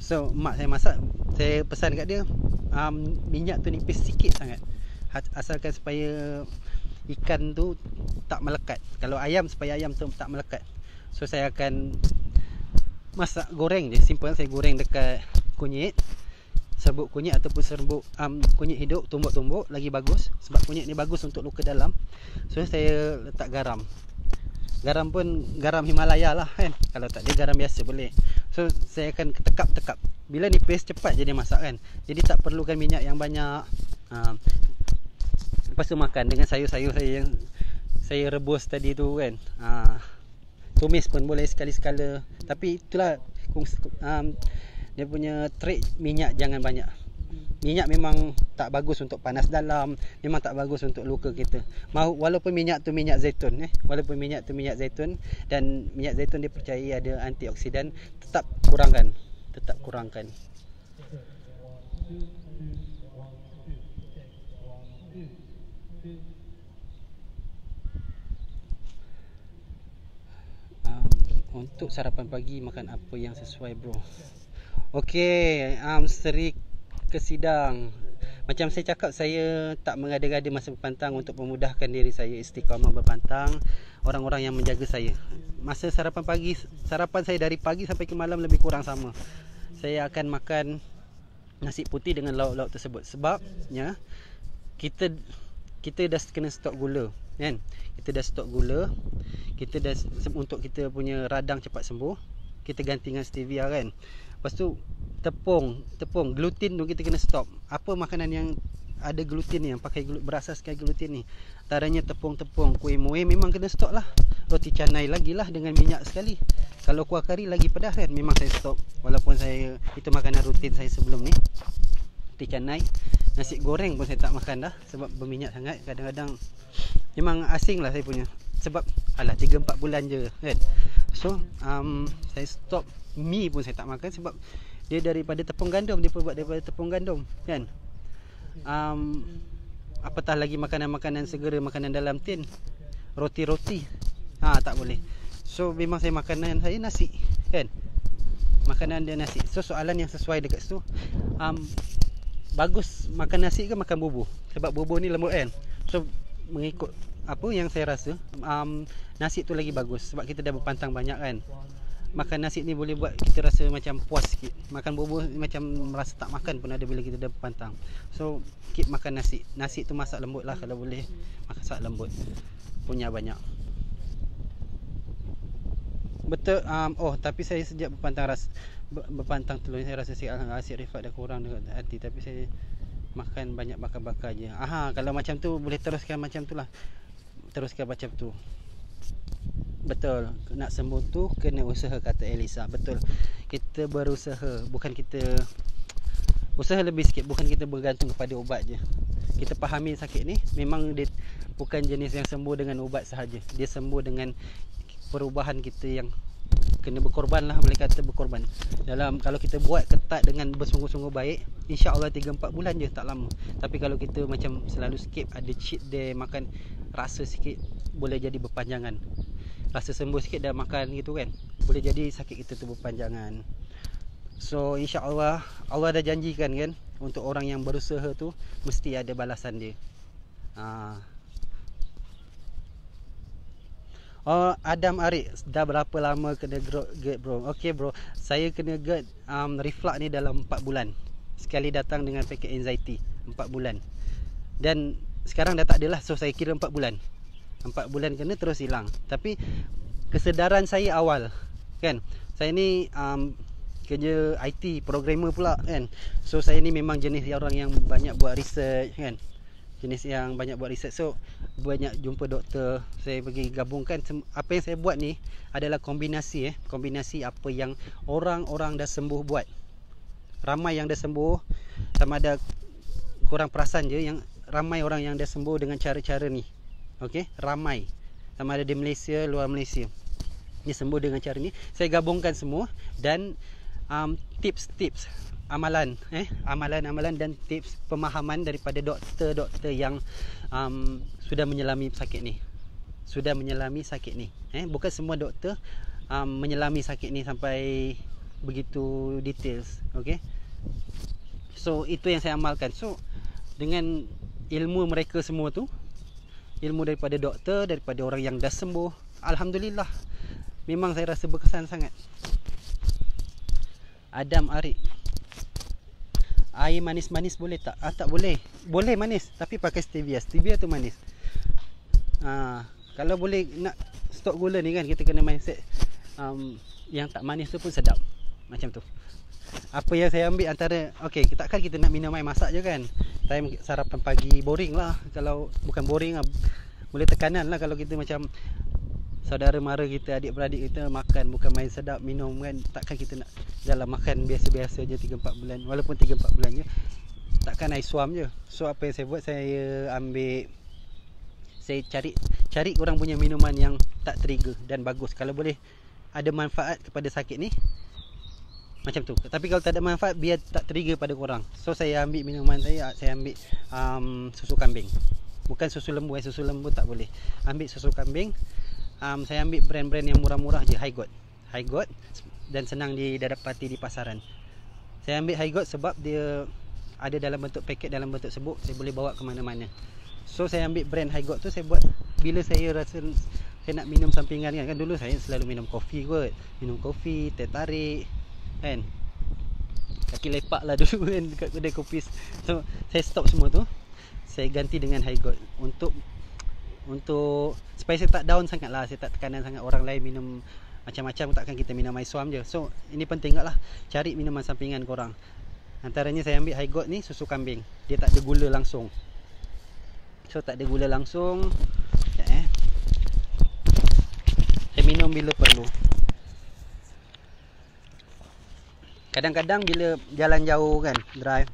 So mak saya masak, saya pesan kat dia, minyak tu nipis sikit sangat, asalkan supaya ikan tu tak melekat. Kalau ayam, supaya ayam tu tak melekat. So saya akan masak, goreng je, simple. Saya goreng dekat kunyit, serbuk kunyit ataupun serbuk kunyit hidup, tumbuk-tumbuk lagi bagus, sebab kunyit ni bagus untuk luka dalam. So saya letak garam. Garam pun garam Himalaya lah kan. Kalau tak dia garam biasa boleh. So saya akan tekap-tekap. Bila nipis cepat je dia masak kan. Jadi tak perlukan minyak yang banyak. Lepas tu makan dengan sayur-sayur saya yang saya rebus tadi tu kan. Tumis pun boleh sekali-sekala. Tapi itulah dia punya trik, minyak jangan banyak. Minyak memang tak bagus untuk panas dalam, memang tak bagus untuk luka kita. Walaupun minyak tu minyak zaitun, walaupun minyak tu minyak zaitun, dan minyak zaitun dipercayai ada antioksidan, tetap kurangkan. Untuk sarapan pagi makan apa yang sesuai bro? Okey, Seri Kesidang. Macam saya cakap, saya tak mengada-ngada masa berpantang untuk memudahkan diri saya istiqamah berpantang, orang-orang yang menjaga saya. Masa sarapan pagi, sarapan saya dari pagi sampai ke malam lebih kurang sama. Saya akan makan nasi putih dengan lauk-lauk tersebut. Sebabnya kita dah kena stok gula kan. Kita dah stok gula, kita dah, untuk kita punya radang cepat sembuh, kita ganti dengan stevia kan. Lepas tu tepung gluten tu kita kena stop. Apa makanan yang ada gluten ni, yang pakai berasaskan gluten ni? Antaranya tepung, kuih muih memang kena stop lah. Roti canai lagilah dengan minyak sekali. Kalau kuah kari lagi pedas kan, memang saya stop. Walaupun saya, itu makanan rutin saya sebelum ni, roti canai. Nasi goreng pun saya tak makan dah, sebab berminyak sangat. Kadang-kadang memang asing lah saya punya. Sebab 3-4 bulan je kan. So saya stop. Mi pun saya tak makan, sebab dia daripada tepung gandum, dia buat daripada tepung gandum kan. Apatah lagi makanan-makanan segera, makanan dalam tin, roti-roti, tak boleh. So memang saya, makanan saya nasi kan, makanan dia nasi. So soalan yang sesuai dekat situ, bagus makan nasi ke makan bubur? Sebab bubur ni lembut kan. So mengikut apa yang saya rasa, nasi tu lagi bagus, sebab kita dah berpantang banyak kan. Makan nasi ni boleh buat kita rasa macam puas sikit. Makan bubur macam merasa tak makan pun ada bila kita dah berpantang. So keep makan nasi. Nasi tu masak lembut lah kalau boleh. Masak lembut, punya banyak. Betul. Tapi saya sejak berpantang telur, saya rasa asid Rifat dah kurang dekat hati. Tapi saya makan banyak bakar-bakar je. Kalau macam tu boleh teruskan macam tu lah. Teruskan macam tu. Betul, nak sembuh tu kena usaha, kata Elisa. Betul, kita berusaha, bukan kita usaha lebih sikit, bukan kita bergantung kepada ubat je. Kita fahami sakit ni memang dia bukan jenis yang sembuh dengan ubat sahaja. Dia sembuh dengan perubahan kita yang kena berkorban lah, boleh kata berkorban. Kalau kita buat ketat dengan bersungguh-sungguh baik, insya-Allah 3-4 bulan je, tak lama. Tapi kalau kita macam selalu skip, ada cheat day, makan rasa sikit, boleh jadi berpanjangan. Rasa sembuh sikit dah makan gitu kan, boleh jadi sakit kita tu berpanjangan. So insya-Allah, Allah dah janjikan kan, untuk orang yang berusaha tu mesti ada balasan dia. Adam Arik, dah berapa lama kena GERD bro? Okey bro, saya kena GERD reflux ni dalam 4 bulan. Sekali datang dengan paket anxiety 4 bulan. Dan sekarang dah tak ada lah. So saya kira 4 bulan. 4 bulan kena terus hilang. Tapi kesedaran saya awal kan, saya ni kerja IT, programmer pula kan. So saya ni memang jenis orang yang banyak buat research kan. Jenis yang banyak buat research. So banyak jumpa doktor, saya pergi gabungkan apa yang saya buat ni adalah kombinasi kombinasi apa yang orang-orang dah sembuh buat. Ramai yang dah sembuh, sama ada korang perasan je yang ramai orang yang dah sembuh dengan cara-cara ni. Okey, ramai. Sama ada di Malaysia, luar Malaysia. Dia sembuh dengan cara ni. Saya gabungkan semua dan tips-tips amalan dan tips pemahaman daripada doktor-doktor yang sudah menyelami sakit ni. Bukan semua doktor menyelami sakit ni sampai begitu details. Okey. So itu yang saya amalkan. So dengan ilmu mereka semua tu, ilmu daripada doktor, daripada orang yang dah sembuh, alhamdulillah, memang saya rasa berkesan sangat. Adam Arik, air manis-manis boleh tak? Tak boleh. Boleh manis, tapi pakai stevia. Stevia tu manis. Kalau boleh nak stok gula ni kan, kita kena mindset yang tak manis tu pun sedap. Macam tu. Apa yang saya ambil antara, okey, takkan kita nak minum air masak je kan. Saya sarapan pagi boring lah. Kalau bukan boring lah, boleh tekanan lah kalau kita macam saudara mara kita, adik-beradik kita makan bukan main sedap, minum kan. Takkan kita nak jalan makan biasa-biasa je 3-4 bulan. Walaupun 3-4 bulan je, takkan air suam je. So apa yang saya buat, saya ambil, saya cari orang punya minuman yang tak trigger dan bagus. Kalau boleh ada manfaat kepada sakit ni, macam tu. Tapi kalau tak ada manfaat, biar tak trigger pada korang. So saya ambil minuman saya ambil susu kambing. Bukan susu lembu. Susu lembu tak boleh. Ambil susu kambing. Saya ambil brand-brand yang murah-murah je. Highgot dan senang didapati di pasaran. Saya ambil Highgot sebab dia ada dalam bentuk paket, dalam bentuk sebuk. Saya boleh bawa ke mana-mana. So saya ambil brand Highgot tu, saya buat bila saya rasa saya nak minum sampingan kan. Dulu saya selalu minum kopi kot. Minum kopi, teh tarik kan, kaki lepak lah dulu kan dekat kedai kopi. So saya stop semua tu, saya ganti dengan Highgot untuk supaya saya tak down sangat lah. Saya tak tekanan sangat orang lain minum macam-macam, takkan kita minum air suam je. So ini penting lah, cari minuman sampingan korang. Antaranya saya ambil Highgot ni, susu kambing. Dia tak ada gula langsung. So tak ada gula langsung. Saya minum bila perlu. Kadang-kadang bila jalan jauh kan, drive,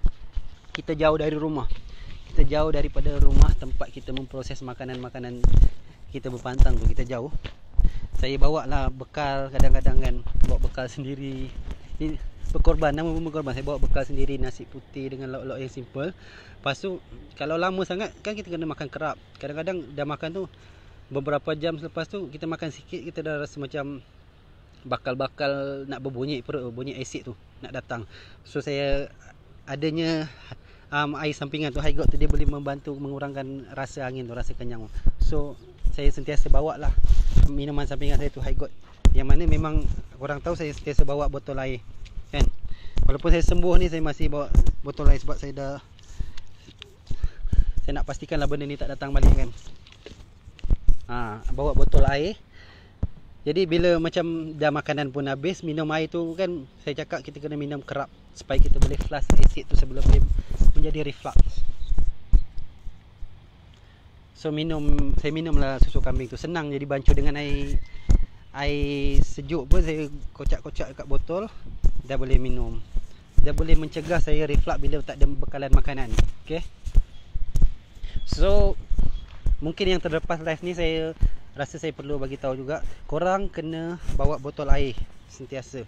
kita jauh dari rumah, kita jauh daripada rumah tempat kita memproses makanan-makanan kita berpantang tu, kita jauh. Saya bawa lah bekal, kadang-kadang kan bawa bekal sendiri. Ini berkorban, nama pun berkorban. Saya bawa bekal sendiri, nasi putih dengan lauk-lauk yang simple. Lepas tu kalau lama sangat kan kita kena makan kerap. Kadang-kadang dah makan tu beberapa jam selepas tu, kita makan sikit, kita dah rasa macam bakal-bakal nak berbunyi perut, bunyi asid tu nak datang. So saya adanya air sampingan tu, Highgot tu, dia boleh membantu mengurangkan rasa angin tu, rasa kenyang. So saya sentiasa bawa lah minuman sampingan saya tu, Highgot. Yang mana memang korang tahu saya sentiasa bawa botol air kan. Walaupun saya sembuh ni, saya masih bawa botol air sebab saya nak pastikan lah benda ni tak datang balik kan. Bawa botol air. Jadi bila macam dah makanan pun habis, minum air tu kan, saya cakap kita kena minum kerap supaya kita boleh flush asid tu sebelum dia menjadi reflux. So saya minumlah susu kambing tu. Senang jadi bancuh dengan air sejuk pun, saya kocak-kocak dekat botol, dah boleh minum. Dah boleh mencegah saya reflux bila tak ada bekalan makanan. Okay. So mungkin yang terlepas live ni, saya rasa saya perlu bagi tahu juga, korang kena bawa botol air sentiasa.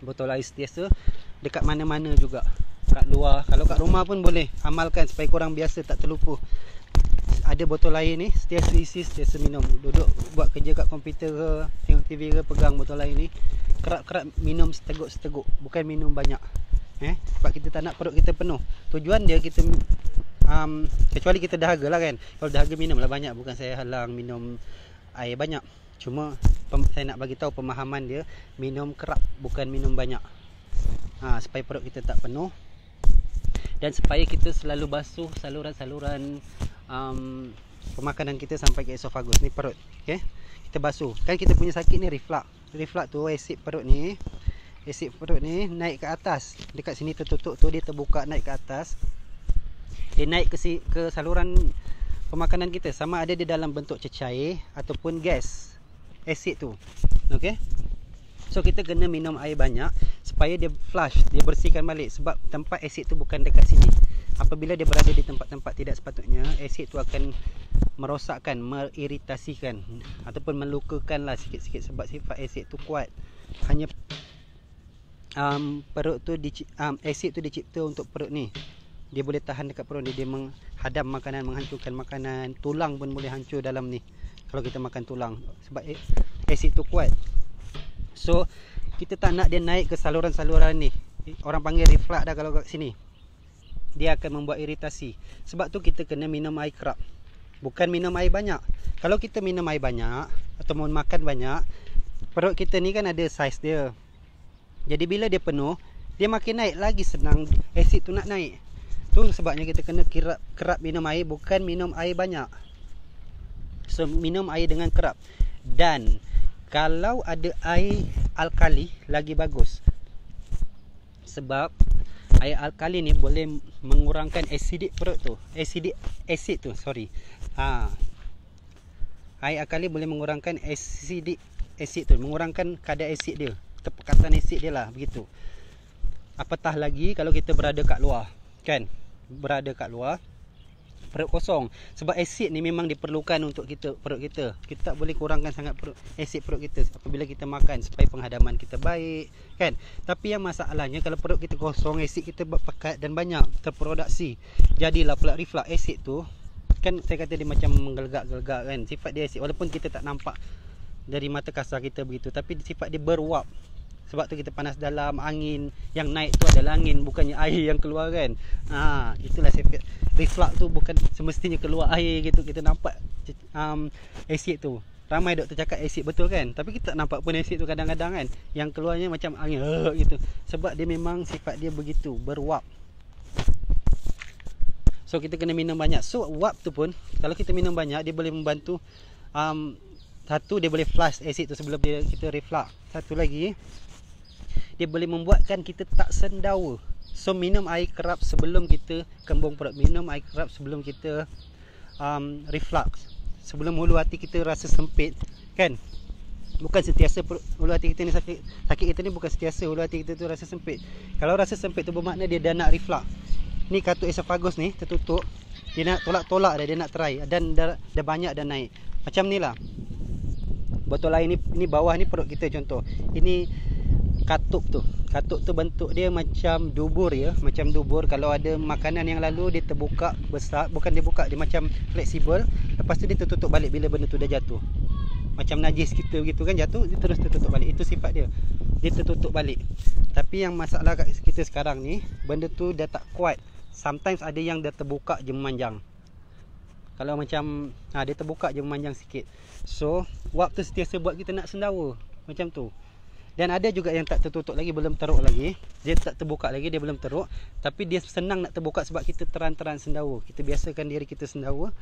Botol air sentiasa dekat mana-mana juga. Kat luar, kalau kat rumah pun boleh amalkan supaya korang biasa, tak terlupa. Ada botol air ni, sentiasa isi, sentiasa minum. Duduk buat kerja kat komputer ke, tengok TV ke, pegang botol air ni, kerap-kerap minum seteguk-seteguk, bukan minum banyak. Sebab kita tak nak perut kita penuh. Tujuan dia kita kecuali kita dahaga lah kan. Kalau dahaga minumlah banyak, bukan saya halang minum air banyak. Cuma saya nak bagi tahu pemahaman dia, minum kerap bukan minum banyak. Supaya perut kita tak penuh dan supaya kita selalu basuh saluran-saluran pemakanan kita sampai ke esofagus ni, perut. Okey, kita basuh. Kan kita punya sakit ni reflux. Reflux tu asid perut ni asid perut ni naik ke atas. Dekat sini tertutup tu, dia terbuka naik ke atas. Dia naik ke saluran pemakanan kita, sama ada di dalam bentuk cecair ataupun gas asid tu. Okey. So kita kena minum air banyak supaya dia flush, dia bersihkan balik, sebab tempat asid tu bukan dekat sini. Apabila dia berada di tempat-tempat tidak sepatutnya, asid tu akan merosakkan, mengiritasikan ataupun melukakan lah sikit-sikit, sebab sifat asid tu kuat. Hanya perut tu asid tu dicipta untuk perut ni. Dia boleh tahan dekat perut ni, dia menghadam makanan, menghancurkan makanan. Tulang pun boleh hancur dalam ni kalau kita makan tulang, sebab asid tu kuat. So kita tak nak dia naik ke saluran-saluran ni. Orang panggil reflux dah kalau kat sini. Dia akan membuat iritasi. Sebab tu kita kena minum air kerap, bukan minum air banyak. Kalau kita minum air banyak atau makan banyak, perut kita ni kan ada saiz dia. Jadi bila dia penuh, dia makin naik, lagi senang asid tu nak naik. Tu sebabnya kita kena kerap minum air, bukan minum air banyak. So minum air dengan kerap. Dan kalau ada air alkali lagi bagus, sebab air alkali ni boleh mengurangkan acidic perut tu. Asid tu. Air alkali boleh mengurangkan asid tu, mengurangkan kadar asid dia, kepekatan asid dia lah, begitu. Apatah lagi kalau kita berada kat luar, kan? Berada kat luar, perut kosong. Sebab asid ni memang diperlukan untuk perut kita. Kita tak boleh kurangkan sangat asid perut kita apabila kita makan, supaya penghadaman kita baik, kan? Tapi yang masalahnya kalau perut kita kosong, asid kita berpekat dan banyak terproduksi, jadilah pula reflux. Asid tu kan saya kata dia macam menggelegak-gelegak, kan? Sifat dia asid, walaupun kita tak nampak dari mata kasar kita begitu, tapi sifat dia beruap. Sebab tu kita panas dalam, angin yang naik tu adalah angin, bukannya air yang keluar, kan? Itulah sifat reflux tu, bukan semestinya keluar air gitu. Kita nampak asid tu. Ramai doktor cakap asid, betul kan? Tapi kita tak nampak pun asid tu kadang-kadang, kan? Yang keluarnya macam angin gitu. Sebab dia memang sifat dia begitu, beruap. So kita kena minum banyak. So uap tu pun kalau kita minum banyak, dia boleh membantu. Satu, dia boleh flush asid tu sebelum kita reflux. Satu lagi, dia boleh membuatkan kita tak sendawa. So minum air kerap sebelum kita kembung perut, minum air kerap sebelum kita reflux, sebelum hulu hati kita rasa sempit, kan? Bukan sentiasa hulu hati kita ni sakit kita ni bukan sentiasa hulu hati kita tu rasa sempit. Kalau rasa sempit tu bermakna dia dah nak reflux. Ni katut esofagus ni tertutup, dia nak tolak-tolak dia nak try, dan dah banyak dah naik. Macam ni lah botol air ni bawah ni perut kita contoh. Ini katup tu. Katup tu bentuk dia macam dubur, ya, macam dubur. Kalau ada makanan yang lalu dia terbuka besar, bukan dia buka, dia macam fleksibel. Lepas tu dia tertutup balik bila benda tu dah jatuh. Macam najis kita begitu, kan, jatuh dia terus tertutup balik. Itu sifat dia. Dia tertutup balik. Tapi yang masalah kat kita sekarang ni, benda tu dah tak kuat. Sometimes ada yang dah terbuka je memanjang. Kalau macam dia terbuka je memanjang sikit. So uap tu sentiasa buat kita nak sendawa, macam tu. Dan ada juga yang tak tertutup lagi, belum teruk lagi. Dia tak terbuka lagi, dia belum teruk, tapi dia senang nak terbuka sebab kita teran-teran sendawa. Kita biasakan diri kita sendawa.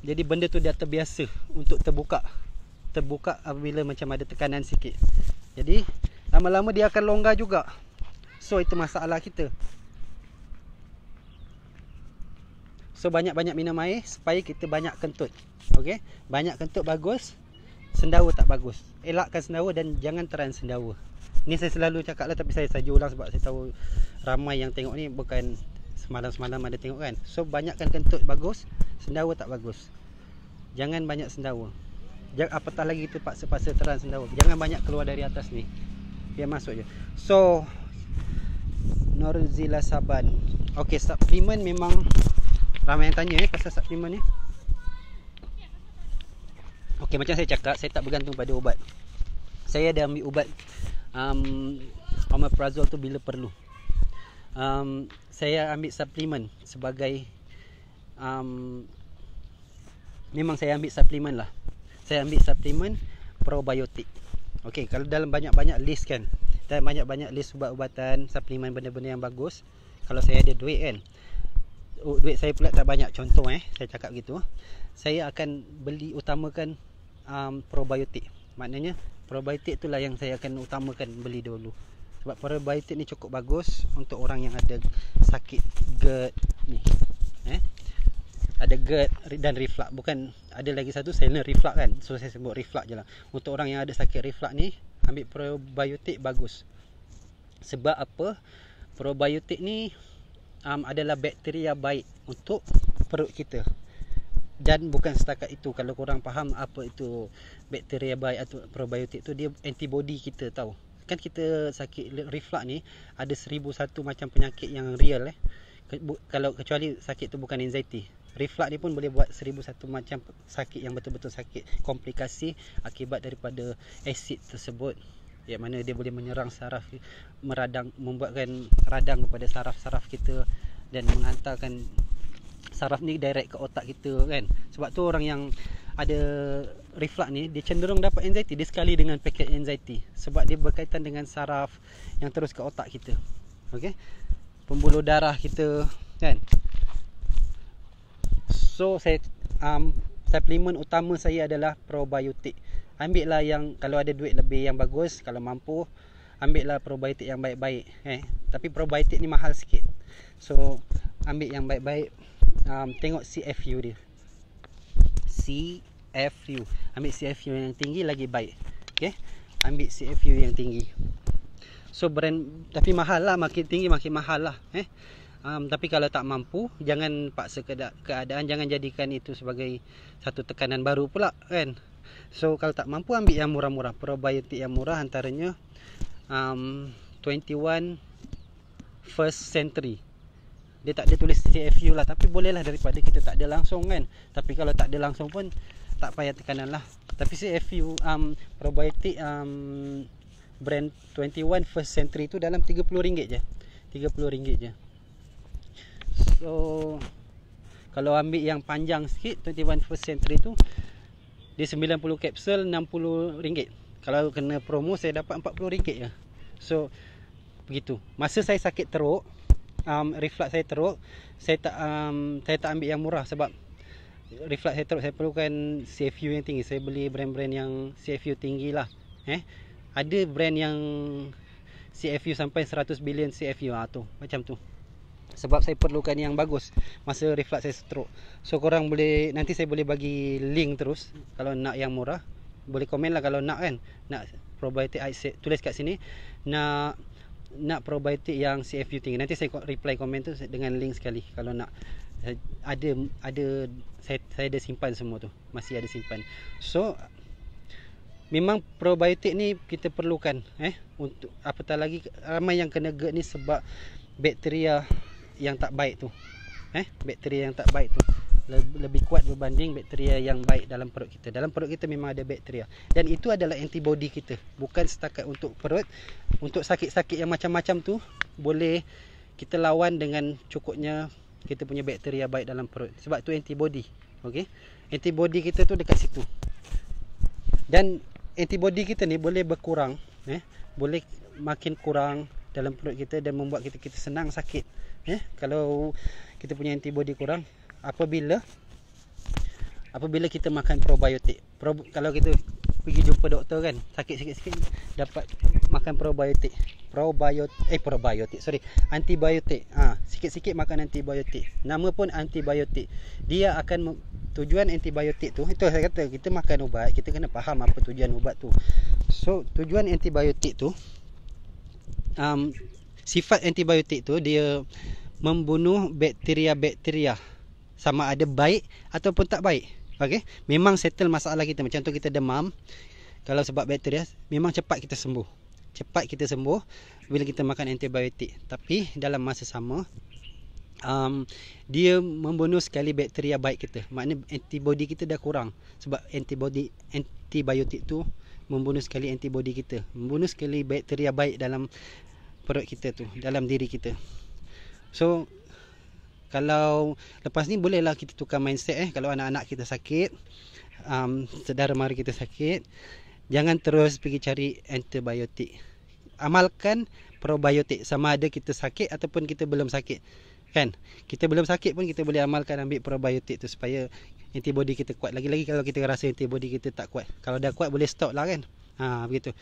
Jadi benda tu dah terbiasa untuk terbuka apabila macam ada tekanan sikit. Jadi lama-lama dia akan longgar juga. So itu masalah kita. So banyak-banyak minum air supaya kita banyak kentut. Okey, banyak kentut bagus, sendawa tak bagus. Elakkan sendawa dan jangan teran sendawa. Ni saya selalu cakap lah, tapi saya saja ulang sebab saya tahu ramai yang tengok ni bukan semalam-semalam ada tengok, kan. So banyakkan kentut bagus, sendawa tak bagus. Jangan banyak sendawa. Apatah lagi kita paksa-paksa teran sendawa. Jangan banyak keluar dari atas ni, biar masuk je. So Norzila Saban. Okey, suplemen memang ramai yang tanya pasal suplemen ni. Okey, macam saya cakap, saya tak bergantung pada ubat. Saya ada ambil ubat omeprazole tu bila perlu. Saya ambil suplemen sebagai memang saya ambil suplemen lah. Saya ambil suplemen probiotik. Okey, kalau dalam banyak-banyak list, kan, dan banyak-banyak list ubat-ubatan, suplemen, benda-benda yang bagus, kalau saya ada duit, kan, duit saya pula tak banyak, contoh saya cakap gitu, saya akan utamakan probiotik. Maknanya probiotik itulah yang saya akan utamakan beli dulu. Sebab probiotik ni cukup bagus untuk orang yang ada sakit GERD ni. Ada GERD dan reflux. Bukan, ada lagi satu silent reflux kan. So saya sebut reflux je lah. Untuk orang yang ada sakit reflux ni, ambil probiotik bagus. Sebab apa? Probiotik ni adalah bakteria baik untuk perut kita. Dan bukan setakat itu, kalau korang faham apa itu bakteria baik atau probiotik tu, dia antibody kita tahu. Kan kita sakit reflux ni ada 1001 macam penyakit yang real kalau kecuali sakit tu bukan anxiety. Reflux ni pun boleh buat 1001 macam sakit yang betul-betul sakit, komplikasi akibat daripada asid tersebut, yang mana dia boleh menyerang saraf, membuatkan radang kepada saraf-saraf kita dan menghantarkan saraf ni direct ke otak kita kan. Sebab tu orang yang ada reflux ni, dia cenderung dapat anxiety. Dia sekali dengan paket anxiety, sebab dia berkaitan dengan saraf yang terus ke otak kita. Okey, pembuluh darah kita kan. So saya suplemen utama saya adalah probiotik. Ambil lah yang, kalau ada duit lebih yang bagus, kalau mampu ambil lah probiotik yang baik-baik. Tapi probiotik ni mahal sikit, so ambil yang baik-baik. Tengok CFU dia, CFU, ambil CFU yang tinggi lagi baik. Okay, ambil CFU yang tinggi. So brand, tapi mahal lah, makin tinggi makin mahal lah. Tapi kalau tak mampu, jangan paksa keadaan, jangan jadikan itu sebagai satu tekanan baru pula kan. So kalau tak mampu, ambil yang murah-murah. Probiotik yang murah antaranya 21 First Century. Dia tak ada tulis CFU lah, tapi boleh lah daripada kita tak ada langsung kan. Tapi kalau tak ada langsung pun tak payah tekanan lah. Tapi CFU probiotik brand 21 First Century tu dalam RM30 je, RM30 je. So kalau ambil yang panjang sikit, 21 First Century tu dia 90 kapsul RM60. Kalau kena promo saya dapat RM40 je. So begitu. Masa saya sakit teruk, reflux saya teruk, saya tak ambil yang murah. Sebab reflux saya teruk, saya perlukan CFU yang tinggi. Saya beli brand-brand yang CFU tinggi lah. Ada brand yang CFU sampai 100 bilion CFU tu, macam tu. Sebab saya perlukan yang bagus masa reflux saya teruk. So korang boleh, nanti saya boleh bagi link terus. Kalau nak yang murah, boleh komen lah kalau nak kan. Nak probiotik, tulis kat sini nak probiotik yang CFU tinggi. Nanti saya reply komen tu dengan link sekali. Kalau nak, ada saya ada simpan semua tu, masih ada simpan. So memang probiotik ni kita perlukan untuk apatah lagi ramai yang kena GERD ni sebab bakteria yang tak baik tu. Bakteria yang tak baik tu lebih kuat berbanding bakteria yang baik dalam perut kita. Dalam perut kita memang ada bakteria, dan itu adalah antibody kita. Bukan setakat untuk perut, untuk sakit-sakit yang macam-macam tu boleh kita lawan dengan cukupnya kita punya bakteria baik dalam perut. Sebab tu antibody. Okey, antibody kita tu dekat situ. Dan antibody kita ni boleh berkurang, boleh makin kurang dalam perut kita dan membuat kita senang sakit. Kalau kita punya antibody kurang, apabila kita makan probiotik. Kalau kita pergi jumpa doktor kan, sakit sikit-sikit, dapat makan antibiotik. Sikit-sikit makan antibiotik. Nama pun antibiotik. Dia akan tujuan antibiotik tu, itu saya kata, kita makan ubat, kita kena faham apa tujuan ubat tu. So tujuan antibiotik tu, sifat antibiotik tu dia membunuh bakteria-bakteria, sama ada baik ataupun tak baik. Okey, memang settle masalah kita. Macam tu kita demam, kalau sebab bakteria, memang cepat kita sembuh bila kita makan antibiotik. Tapi dalam masa sama, dia membunuh sekali bakteria baik kita. Maknanya antibody kita dah kurang. Sebab antibiotik tu membunuh sekali antibody kita, membunuh sekali bakteria baik dalam perut kita tu, dalam diri kita. So kalau lepas ni bolehlah kita tukar mindset. Kalau anak-anak kita sakit, saudara mara kita sakit, jangan terus pergi cari antibiotik. Amalkan probiotik, sama ada kita sakit ataupun kita belum sakit. kan. Kita belum sakit pun kita boleh amalkan ambil probiotik tu supaya antibody kita kuat. Lagi-lagi kalau kita rasa antibody kita tak kuat, kalau dah kuat boleh stop lah kan. Begitu.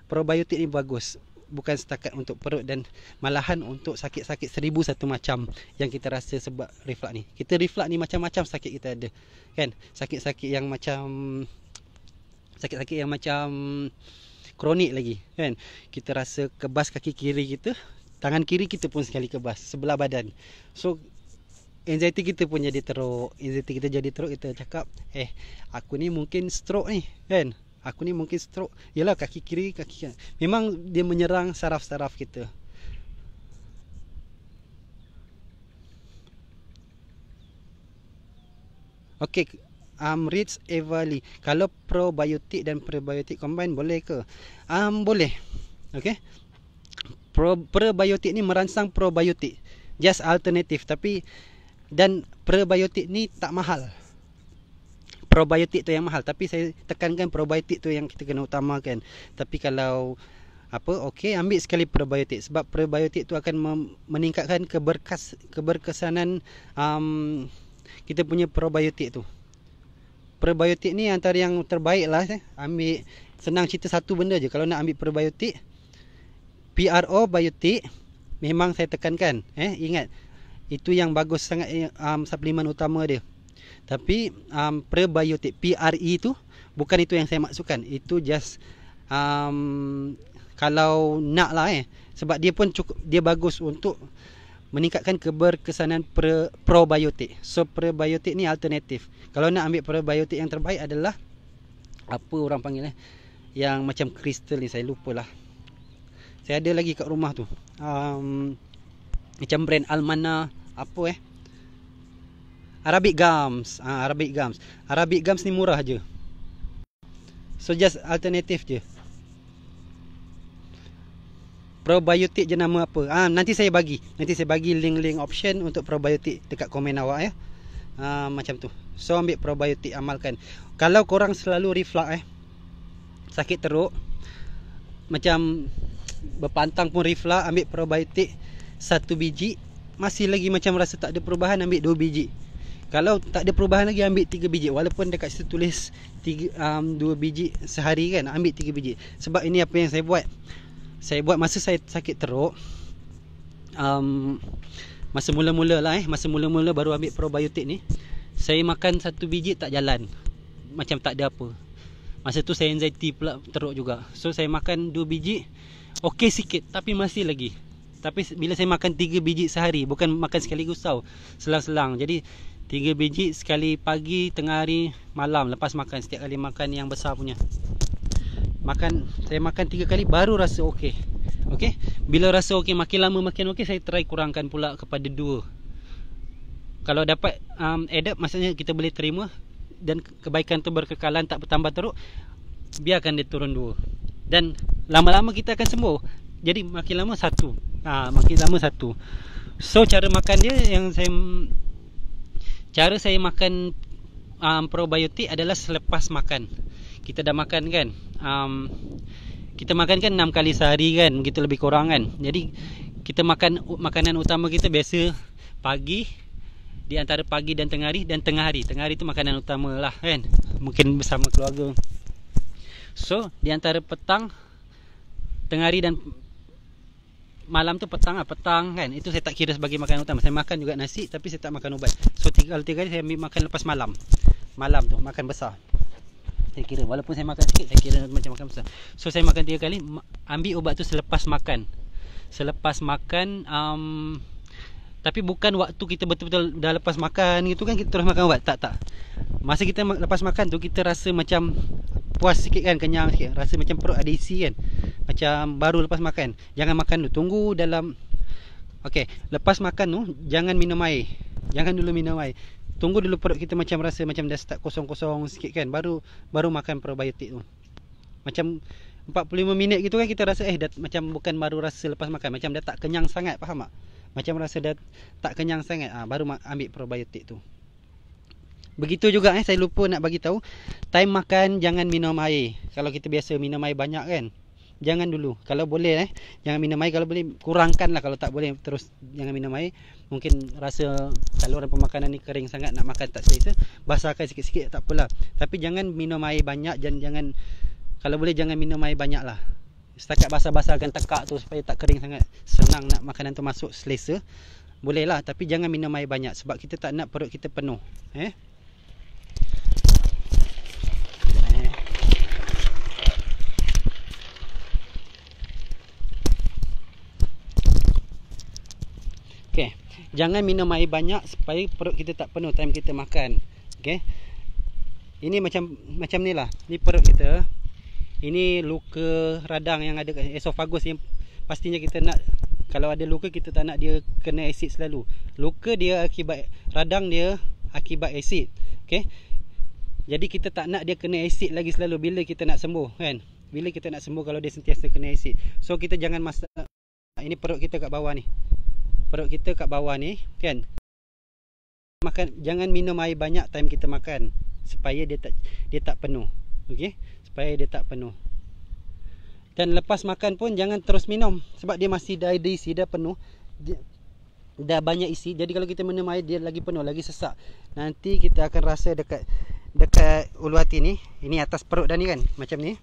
Probiotik ni bagus, bukan setakat untuk perut, dan malahan untuk sakit-sakit 1001 macam yang kita rasa sebab reflux ni. Kita reflux ni macam-macam sakit kita ada kan. Sakit-sakit yang macam kronik lagi kan. Kita rasa kebas kaki kiri kita, tangan kiri kita pun sekali kebas, sebelah badan. So anxiety kita pun jadi teruk. Kita cakap aku ni mungkin stroke ni kan. Yalah, kaki kiri, kaki kanan. Memang dia menyerang saraf-saraf kita. Okey, Rich Evali, kalau probiotik dan prebiotik combine boleh ke? Boleh. Okey. Prebiotik ni merangsang probiotik, just alternatif, tapi dan prebiotik ni tak mahal. Probiotik tu yang mahal, tapi saya tekankan probiotik tu yang kita kena utamakan. Tapi kalau okey, ambil sekali probiotik, sebab probiotik tu akan meningkatkan keberkesanan kita punya probiotik tu. Probiotik ni antara yang terbaik lah. Ambil, senang cerita satu benda je. Kalau nak ambil probiotik, probiotik memang saya tekankan, ingat, itu yang bagus sangat, suplemen utama dia. Tapi prebiotik, PRE tu bukan itu yang saya maksudkan. Itu just kalau nak lah, sebab dia pun cukup, dia bagus untuk meningkatkan keberkesanan probiotik. So prebiotik ni alternatif. Kalau nak ambil probiotik yang terbaik adalah apa orang panggil yang macam kristal ni, saya lupa lah. Saya ada lagi kat rumah tu, macam brand Almana Arabic Gums. Arabic Gums ni murah je. So just alternatif je. Probiotik je nama apa? Nanti saya bagi link-link option untuk probiotik dekat komen awak macam tu. So ambil probiotik, amalkan. Kalau korang selalu reflux sakit teruk, macam berpantang pun reflux, ambil probiotik 1 biji, masih lagi macam rasa tak ada perubahan, ambil 2 biji. Kalau tak ada perubahan lagi, ambil 3 biji. Walaupun dekat situ tulis 2 biji sehari kan, ambil 3 biji. Sebab ini apa yang saya buat. Saya buat masa saya sakit teruk, masa mula-mula lah masa mula-mula baru ambil probiotik ni, saya makan 1 biji tak jalan, macam tak ada apa. Masa tu saya anxiety pula teruk juga. So saya makan 2 biji, okey sikit, tapi masih lagi. Tapi bila saya makan 3 biji sehari, bukan makan sekaligus tau, selang-selang. Jadi 3 biji sekali pagi, tengah hari, malam, lepas makan. Setiap kali makan yang besar punya, saya makan 3 kali baru rasa okey. Okey, bila rasa okey, makin lama makin okey, saya try kurangkan pula kepada 2. Kalau dapat adapt, maksudnya kita boleh terima dan kebaikan tu berkekalan, tak bertambah teruk, biarkan dia turun 2. Dan lama-lama kita akan sembuh. Jadi makin lama 1. So cara makan dia, cara saya makan probiotik adalah selepas makan. Kita dah makan kan, kita makan kan 6 kali sehari kan, begitu lebih kurang kan. Jadi kita makan, makanan utama kita biasa pagi, di antara pagi dan tengah hari, dan tengah hari tu makanan utama lah kan, mungkin bersama keluarga. So di antara petang, tengah hari dan malam tu petang kan, itu saya tak kira sebagai makanan utama. Saya makan juga nasi, tapi saya tak makan ubat. So 3 kali saya ambil makan lepas malam tu makan besar. Saya kira, walaupun saya makan sikit, saya kira macam makan besar. So saya makan 3 kali, ambil ubat tu selepas makan. Tapi bukan waktu kita betul-betul dah lepas makan gitu kan, kita terus makan ubat. Tak. Masa kita lepas makan tu, kita rasa macam puas sikit kan, kenyang sikit, rasa macam perut ada isi kan, macam baru lepas makan. Jangan makan dulu, tunggu dalam, lepas makan tu jangan minum air. Tunggu dulu perut kita macam rasa macam dah start kosong-kosong sikit kan, baru makan probiotik tu. Macam 45 minit gitu kan, kita rasa dah macam, bukan baru rasa lepas makan, macam dah tak kenyang sangat, faham tak? Macam rasa dah tak kenyang sangat, baru ambil probiotik tu. Begitu juga saya lupa nak bagi tahu, time makan jangan minum air. Kalau kita biasa minum air banyak kan, jangan dulu. Kalau boleh jangan minum air. Kalau boleh kurangkan lah. Kalau tak boleh terus jangan minum air. Mungkin rasa kalau orang pemakanan ni kering sangat, nak makan tak selesa, basahkan sikit-sikit tak apalah. Tapi jangan minum air banyak, dan jangan, kalau boleh jangan minum air banyak lah. Setakat basah-basahkan tekak tu supaya tak kering sangat, senang nak makanan tu masuk selesa. Boleh lah, tapi jangan minum air banyak sebab kita tak nak perut kita penuh. Okay. Jangan minum air banyak supaya perut kita tak penuh time kita makan. Okay. Ini macam ni lah. Ni perut kita. Ini luka radang yang ada esofagus yang pastinya kita nak. Kalau ada luka, kita tak nak dia kena asid selalu. Luka dia akibat radang, dia akibat asid. Okay. Jadi kita tak nak dia kena asid lagi selalu bila kita nak sembuh kan. Bila kita nak sembuh kalau dia sentiasa kena asid. So kita jangan masak. Ini perut kita kat bawah ni. Perut kita kat bawah ni kan. Jangan minum air banyak time kita makan supaya dia tak penuh. Okey, supaya dia tak penuh. Dan lepas makan pun jangan terus minum sebab dia masih dah ada isi, dah penuh. Dah banyak isi. Jadi kalau kita minum air dia lagi penuh, lagi sesak. Nanti kita akan rasa dekat ulu hati ni. Ini atas perut dah ni kan, macam ni.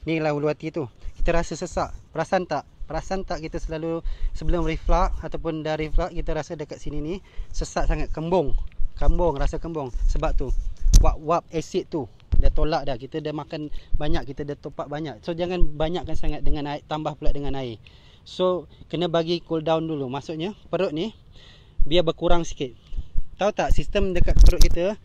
Inilah ulu hati tu. Kita rasa sesak. Perasan tak? Perasan tak kita selalu sebelum reflux ataupun dah reflux kita rasa dekat sini ni sesak sangat, kembung, rasa kembung. Sebab tu wap asid tu dah tolak dah, kita dah makan banyak, kita dah top up banyak. So jangan banyakkan sangat dengan air, tambah pula dengan air. So kena bagi cool down dulu. Maksudnya perut ni biar berkurang sikit. Tahu tak sistem dekat perut kita,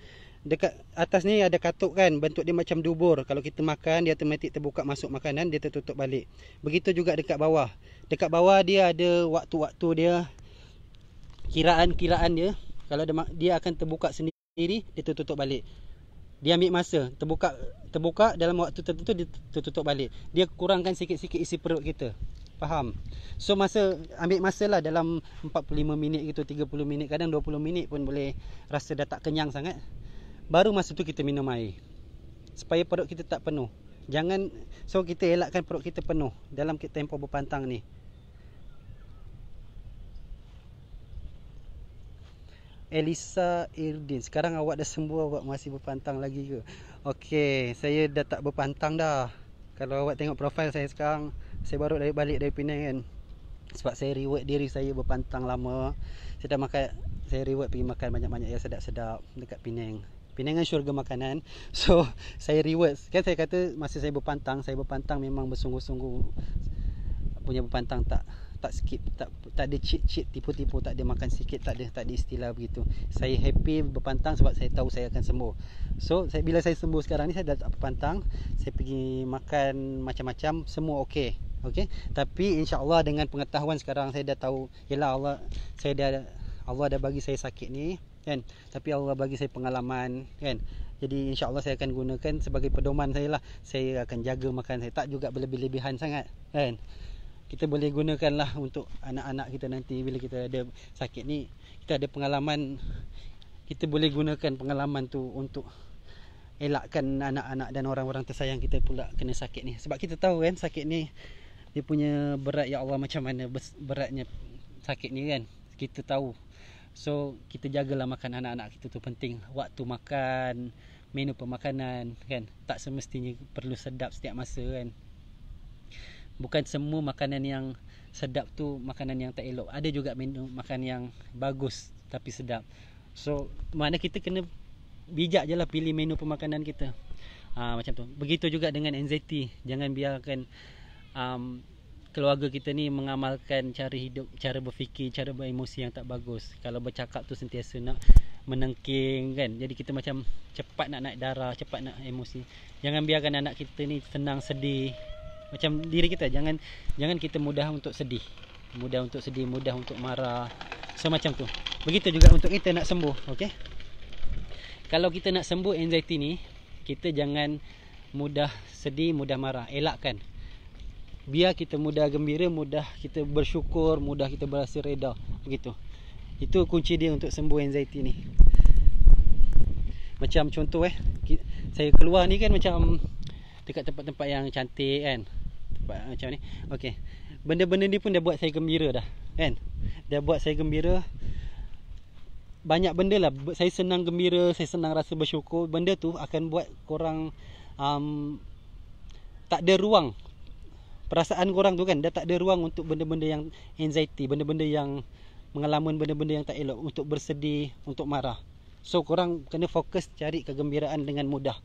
dekat atas ni ada katuk kan, bentuk dia macam dubur. Kalau kita makan dia automatik terbuka masuk makanan, dia tertutup balik. Begitu juga dekat bawah. Dekat bawah dia ada waktu-waktu dia, kiraan dia. Kalau dia akan terbuka sendiri, dia tertutup balik. Dia ambil masa, terbuka dalam waktu tertentu, dia tertutup balik. Dia kurangkan sikit-sikit isi perut kita. Faham? So ambil masa lah dalam 45 minit gitu, 30 minit, kadang 20 minit pun boleh rasa dah tak kenyang sangat. Baru masa tu kita minum air supaya perut kita tak penuh. So kita elakkan perut kita penuh dalam tempoh berpantang ni. Elisa Irdin, sekarang awak dah sembuh, awak masih berpantang lagi ke? Okey, saya dah tak berpantang dah. Kalau awak tengok profil saya sekarang, saya baru balik dari Penang kan. Sebab saya reward diri saya berpantang lama. Saya reward pergi makan banyak-banyak yang sedap-sedap dekat Penang. Penang kan syurga makanan. So saya reward. Kan saya kata masa saya berpantang memang bersungguh-sungguh punya berpantang, tak skip, tak ada cheat, tipu-tipu, tak ada makan sikit, tak ada istilah begitu. Saya happy berpantang sebab saya tahu saya akan sembuh. So bila saya sembuh sekarang ni, saya dah tak berpantang. Saya pergi makan macam-macam, semua okey. Tapi insya-Allah dengan pengetahuan sekarang, saya dah tahu, yalah Allah dah bagi saya sakit ni kan, tapi Allah bagi saya pengalaman kan. Jadi insya-Allah saya akan gunakan sebagai pedoman saya lah. Saya akan jaga makan saya, tak juga berlebih-lebihan sangat kan. Kita boleh gunakan lah untuk anak-anak kita nanti bila kita ada sakit ni, kita ada pengalaman, kita boleh gunakan pengalaman tu untuk elakkan anak-anak dan orang-orang tersayang kita pula kena sakit ni. Sebab kita tahu kan sakit ni dia punya berat, ya Allah, macam mana beratnya sakit ni kan, kita tahu. So kita jagalah makan anak-anak kita tu penting. Waktu makan, menu pemakanan kan, tak semestinya perlu sedap setiap masa kan. Bukan semua makanan yang sedap tu makanan yang tak elok. Ada juga menu makan yang bagus tapi sedap. So mana kita kena bijak je lah pilih menu pemakanan kita. Macam tu. Begitu juga dengan anxiety. Jangan biarkan keluarga kita ni mengamalkan cara hidup, cara berfikir, cara beremosi yang tak bagus. Kalau bercakap tu sentiasa nak menengking kan. Jadi kita macam cepat nak naik darah, cepat nak emosi. Jangan biarkan anak kita ni senang sedih. Macam diri kita, jangan kita mudah untuk sedih, mudah untuk marah. So macam tu. Begitu juga untuk kita nak sembuh, okey? Kalau kita nak sembuh anxiety ni, kita jangan mudah sedih, mudah marah. Elakkan. Biar kita mudah gembira, mudah kita bersyukur, mudah kita berasa reda. Begitu. Itu kunci dia untuk sembuh anxiety ni. Macam contoh saya keluar ni kan macam dekat tempat-tempat yang cantik kan. macam ni. Okey. Benda-benda ni pun dah buat saya gembira dah, kan? Dah buat saya gembira. Banyak benda lah saya senang gembira, saya senang rasa bersyukur. Benda tu akan buat korang tak ada ruang. Perasaan korang tu kan dah tak ada ruang untuk benda-benda yang anxiety, benda-benda yang pengalaman, benda-benda yang tak elok, untuk bersedih, untuk marah. So korang kena fokus cari kegembiraan dengan mudah.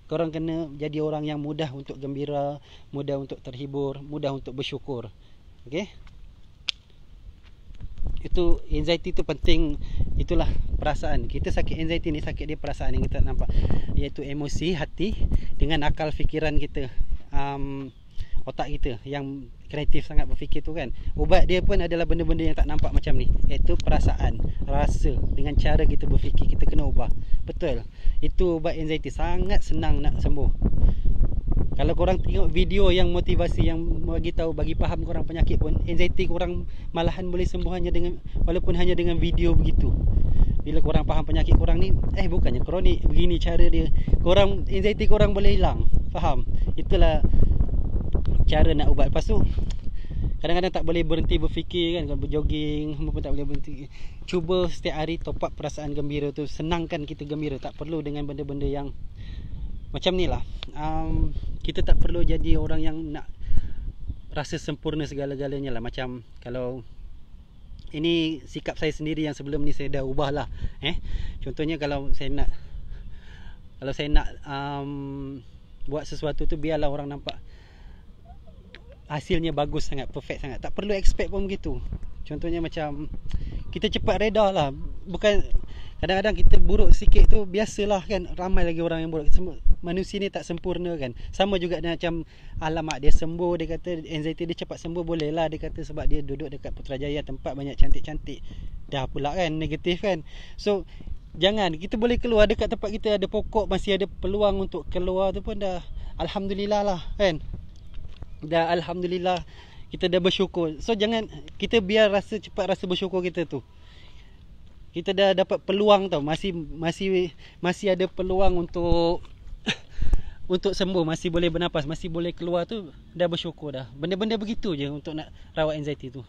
Korang kena jadi orang yang mudah untuk gembira, mudah untuk terhibur, mudah untuk bersyukur. Okay? Itu anxiety tu penting. Itulah perasaan. Kita sakit anxiety ni, sakit dia perasaan yang kita nampak, iaitu emosi, hati dengan akal fikiran kita, otak kita yang kreatif sangat berfikir tu kan. Ubat dia pun adalah benda-benda yang tak nampak macam ni, iaitu perasaan, rasa. Dengan cara kita berfikir, kita kena ubah. Betul. Itu ubat anxiety. Sangat senang nak sembuh. Kalau korang tengok video yang motivasi, yang bagi tahu, bagi faham korang penyakit pun, anxiety korang malahan boleh sembuh hanya dengan, walaupun hanya dengan video begitu. Bila korang faham penyakit korang ni, bukannya kronik, begini cara dia, korang, anxiety korang boleh hilang. Faham? Itulah cara nak ubat. Lepas tu kadang-kadang tak boleh berhenti berfikir kan, kalau berjoging pun tak boleh berhenti. Cuba setiap hari top up perasaan gembira tu, senangkan kita gembira. Tak perlu dengan benda-benda yang macam ni lah. Kita tak perlu jadi orang yang nak rasa sempurna segala-galanya lah. Macam kalau ini sikap saya sendiri yang sebelum ni saya dah ubah lah. Contohnya kalau saya nak buat sesuatu tu, biarlah orang nampak hasilnya bagus sangat, perfect sangat. Tak perlu expect pun begitu. Contohnya macam kita cepat reda lah. Bukan, kadang-kadang kita buruk sikit tu biasalah kan. Ramai lagi orang yang buruk. Manusia ni tak sempurna kan. Sama juga dengan macam, alamak dia sembuh, dia kata anxiety dia cepat sembuh, boleh lah dia kata sebab dia duduk dekat Putrajaya, tempat banyak cantik-cantik. Dah pula kan negatif kan. So jangan, kita boleh keluar dekat tempat kita ada pokok, masih ada peluang untuk keluar tu pun dah alhamdulillah lah kan. Dah alhamdulillah, kita dah bersyukur. So jangan, kita biar cepat rasa bersyukur kita tu. Kita dah dapat peluang tau, masih ada peluang untuk untuk sembuh, masih boleh bernapas, masih boleh keluar tu, dah bersyukur dah. Benda-benda begitu je untuk nak rawat anxiety tu.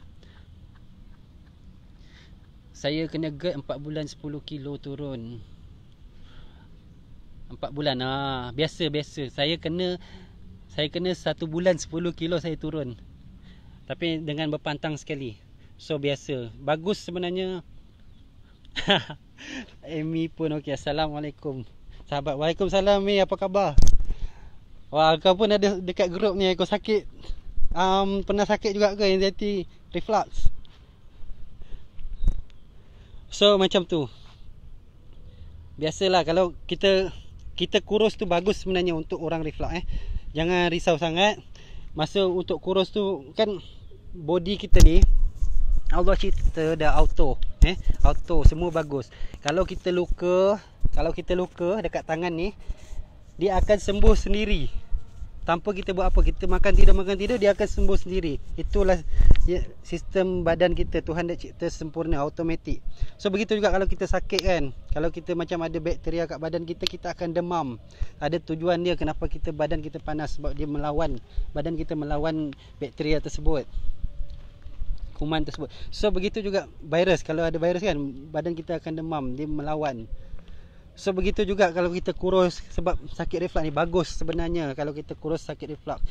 Saya kena GERD 4 bulan 10 kilo turun. 4 bulan biasa. Saya kena 1 bulan 10 kilo saya turun. Tapi dengan berpantang sekali. So biasa. Bagus sebenarnya. Amy pun okey. Assalamualaikum sahabat. Waalaikumsalam Mi, apa khabar? Wah, kau pun ada dekat grup ni. Kau sakit, pernah sakit juga ke anxiety reflux? So macam tu. Biasalah kalau kita kurus tu bagus sebenarnya untuk orang reflux. Jangan risau sangat. Masa untuk kurus tu kan, body kita ni Allah cipta dah auto. Auto, semua bagus. Kalau kita luka dekat tangan ni, dia akan sembuh sendiri. Tanpa kita buat apa, kita makan tidur, dia akan sembuh sendiri. Itulah sistem badan kita, Tuhan dah cipta sempurna, automatik. So begitu juga kalau kita sakit kan. Kalau kita macam ada bakteria kat badan kita, kita akan demam. Ada tujuan dia kenapa badan kita panas, sebab dia badan kita melawan bakteria tersebut, kuman tersebut. So begitu juga virus, kalau ada virus kan, badan kita akan demam, dia melawan. So begitu juga kalau kita kurus, sebab sakit reflux ni bagus sebenarnya kalau kita kurus sakit reflux.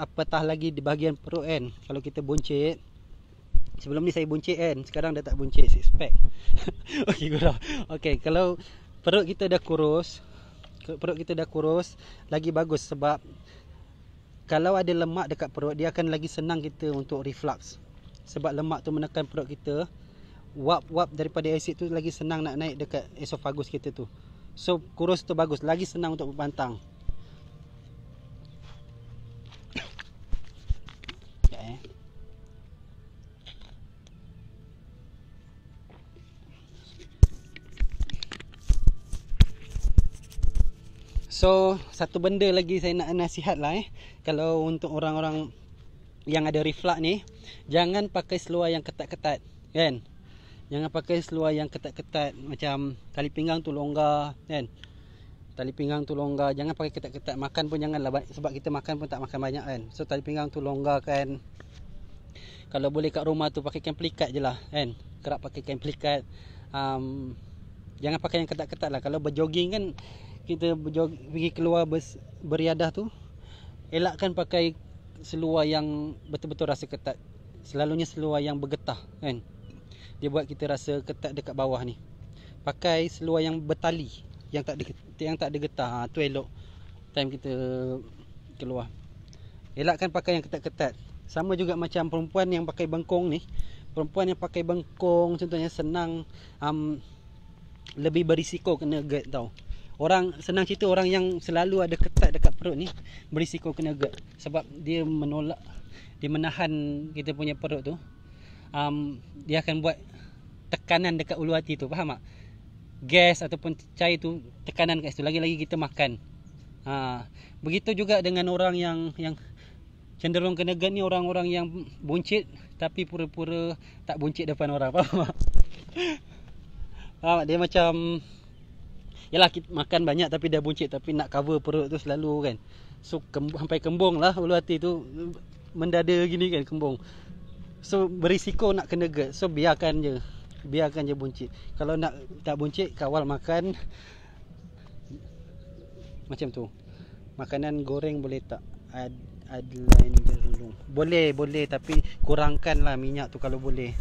Apatah lagi di bahagian perut kan, kalau kita buncit. Sebelum ni saya buncit kan, sekarang dah tak buncit, six pack. Okey gurau. Okey, kalau perut kita dah kurus, lagi bagus, sebab kalau ada lemak dekat perut, dia akan lagi senang kita untuk reflux. Sebab lemak tu menekan perut kita, wap daripada asid tu lagi senang nak naik dekat esophagus kita tu. So kurus tu bagus, lagi senang untuk berpantang. So satu benda lagi saya nak nasihat lah kalau untuk orang-orang yang ada reflux ni, jangan pakai seluar yang ketat-ketat kan. Jangan pakai seluar yang ketat-ketat, macam tali pinggang tu longgar kan. Tali pinggang tu longgar, jangan pakai ketat-ketat. Makan pun janganlah, sebab kita makan pun tak makan banyak kan. So tali pinggang tu longgarkan. Kalau boleh kat rumah tu pakai kain pelikat je lah kan. Kerap pakai kain pelikat. Jangan pakai yang ketat-ketat lah. Kalau berjoging kan, kita pergi keluar beriadah tu, elakkan pakai seluar yang betul-betul rasa ketat. Selalunya seluar yang bergetah kan, dia buat kita rasa ketat dekat bawah ni. Pakai seluar yang bertali, yang tak ada getah. Tu elok time kita keluar. Elakkan pakai yang ketat-ketat. Sama juga macam perempuan yang pakai bengkong ni. Perempuan yang pakai bengkong contohnya senang lebih berisiko kena GERD tau. Orang senang cerita, orang yang selalu ada ketat dekat perut ni berisiko kena GERD. Sebab dia menahan kita punya perut tu. Dia akan buat tekanan dekat ulu hati tu, faham tak? Gas ataupun cair tu, tekanan kat situ. Lagi-lagi kita makan. Begitu juga dengan orang yang cenderung kena GERD ni, orang-orang yang buncit tapi pura-pura tak buncit depan orang, faham tak? Dia macam, yalah, kita makan banyak tapi dah buncit, tapi nak cover perut tu selalu kan. So sampai kembung lah ulu hati tu, mendada gini kan, kembung. So berisiko nak kena GERD. So biarkan je buncit. Kalau nak tak buncit, kawal makan macam tu. Makanan goreng boleh tak? Adline dulu. Boleh, tapi kurangkanlah minyak tu kalau boleh.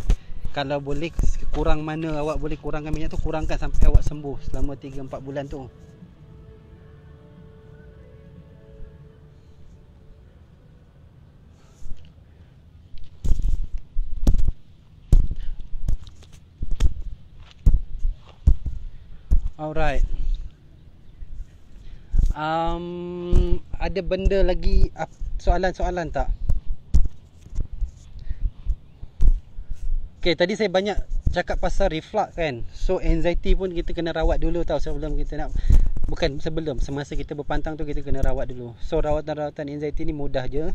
Kalau boleh, kurang mana awak boleh kurangkan minyak tu, kurangkan sampai awak sembuh selama 3-4 bulan tu. Alright. Ada benda lagi, soalan-soalan tak? Okay, tadi saya banyak cakap pasal reflux kan. So anxiety pun kita kena rawat dulu tau, sebelum kita nak, bukan sebelum, semasa kita berpantang tu kita kena rawat dulu. So rawatan anxiety ni mudah je.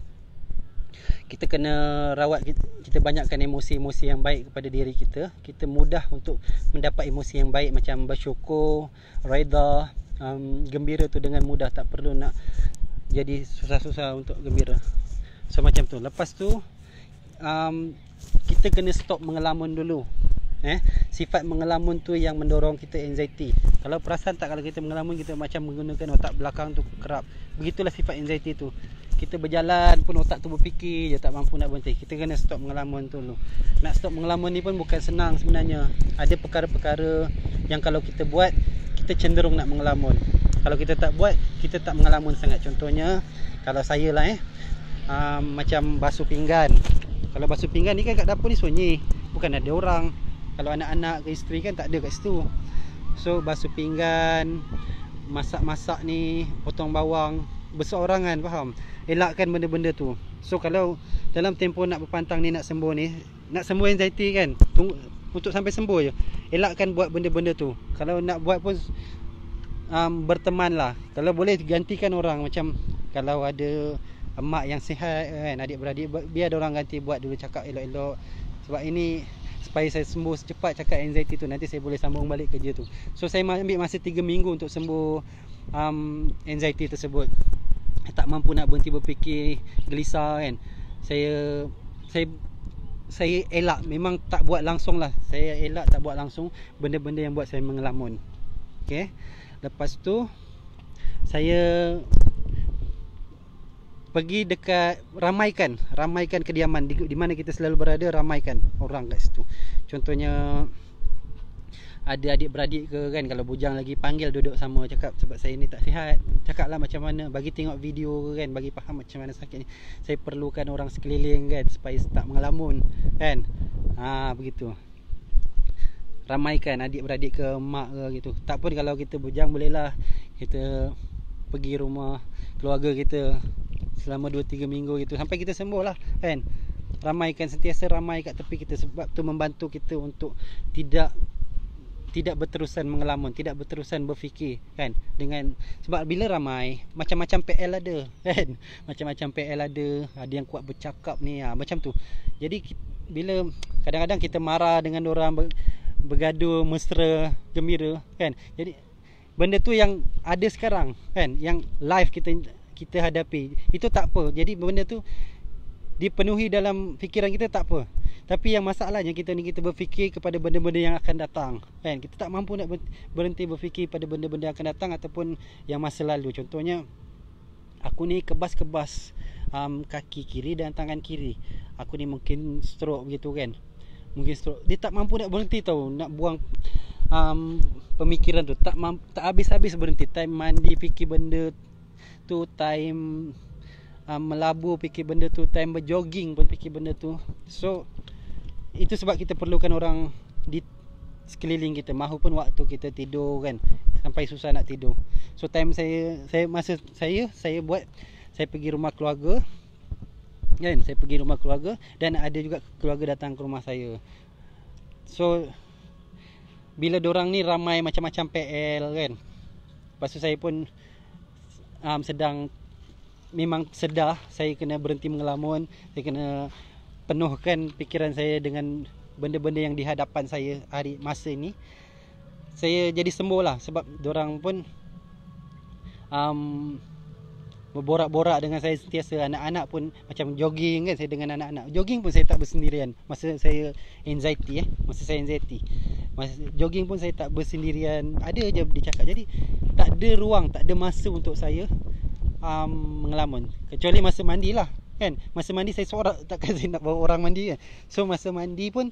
Kita kena rawat, kita banyakkan emosi-emosi yang baik kepada diri kita. Kita mudah untuk mendapat emosi yang baik, macam bersyukur, redha, gembira tu dengan mudah. Tak perlu nak jadi susah-susah untuk gembira. So macam tu. Lepas tu kita kena stop mengelamun dulu. Sifat mengelamun tu yang mendorong kita anxiety. Kalau perasan tak, kalau kita mengelamun, kita macam menggunakan otak belakang tu kerap. Begitulah sifat anxiety tu. Kita berjalan pun otak tu berfikir je, tak mampu nak berhenti. Kita kena stop mengelamun tu dulu. Nak stop mengelamun ni pun bukan senang sebenarnya. Ada perkara-perkara yang kalau kita buat, kita cenderung nak mengelamun. Kalau kita tak buat, kita tak mengelamun sangat. Contohnya, kalau saya lah macam basuh pinggan. Kalau basuh pinggan ni kan kat dapur ni sunyi, bukan ada orang. Kalau anak-anak ke isteri kan tak ada kat situ. So basuh pinggan, masak-masak ni, potong bawang, berseorangan, faham? Elakkan benda-benda tu. So kalau dalam tempoh nak berpantang ni, nak sembuh anxiety kan, untuk sampai sembuh je, elakkan buat benda-benda tu. Kalau nak buat pun berteman lah. Kalau boleh gantikan orang. Macam kalau ada emak yang sihat kan, adik-beradik, biar orang ganti buat dulu, cakap elok-elok. Sebab ini supaya saya sembuh secepat, cakap anxiety tu, nanti saya boleh sambung balik kerja tu. So saya ambil masa 3 minggu untuk sembuh anxiety tersebut. Tak mampu nak berhenti berfikir, gelisah kan. Saya elak, memang tak buat langsung lah. Saya elak tak buat langsung benda-benda yang buat saya mengelamun. Okay. Lepas tu saya pergi dekat, ramaikan kediaman di mana kita selalu berada. Ramaikan orang kat situ. Contohnya ada adik-beradik ke kan, kalau bujang lagi, panggil duduk sama, cakap sebab saya ni tak sihat, cakaplah macam mana, bagi tengok video kan, bagi faham macam mana sakit ni. Saya perlukan orang sekeliling kan, supaya tak mengelamun kan. Begitu. Ramaikan adik-beradik ke, mak ke gitu. Tak pun kalau kita bujang, bolehlah kita pergi rumah keluarga kita selama 2-3 minggu gitu, sampai kita sembuh lah kan. Ramaikan, sentiasa ramai kat tepi kita, sebab tu membantu kita untuk tidak berterusan mengelamun, tidak berterusan berfikir kan. Sebab bila ramai, macam-macam PL ada kan, macam-macam PL ada yang kuat bercakap ni, macam tu. Jadi bila kadang-kadang kita marah dengan orang, bergaduh, mesra, gembira kan. Jadi benda tu yang ada sekarang kan, yang live kita hadapi, itu tak apa. Jadi benda tu dipenuhi dalam fikiran kita, tak apa. Tapi yang masalahnya kita berfikir kepada benda-benda yang akan datang kan. Kita tak mampu nak berhenti berfikir pada benda-benda yang akan datang ataupun yang masa lalu. Contohnya aku ni kebas kaki kiri dan tangan kiri. Aku ni mungkin stroke begitu kan. Mungkin stroke. Dia tak mampu nak berhenti tau, nak buang pemikiran tu. Tak habis-habis berhenti. Time mandi fikir benda tu, time melabur fikir benda tu, time berjogging pun fikir benda tu. So itu sebab kita perlukan orang di sekeliling kita. Mahupun waktu kita tidur kan, sampai susah nak tidur. So time saya pergi rumah keluarga kan, saya pergi rumah keluarga dan ada juga keluarga datang ke rumah saya. So bila dorang ni ramai macam-macam PL kan, lepas tu saya pun sedang memang sedar saya kena berhenti mengelamun. Saya kena penuhkan fikiran saya dengan benda-benda yang di hadapan saya hari masa ini. Saya jadi sembuh lah, sebab dorang pun berborak-borak dengan saya sentiasa. Anak-anak pun macam jogging kan, saya dengan anak-anak jogging pun saya tak bersendirian. Masa saya anxiety masa jogging pun saya tak bersendirian. Ada je dia cakap. Jadi tak ada ruang, tak ada masa untuk saya mengelamun, kecuali masa mandi lah kan. Masa mandi saya seorang, takkan saya nak bawa orang mandi kan. So masa mandi pun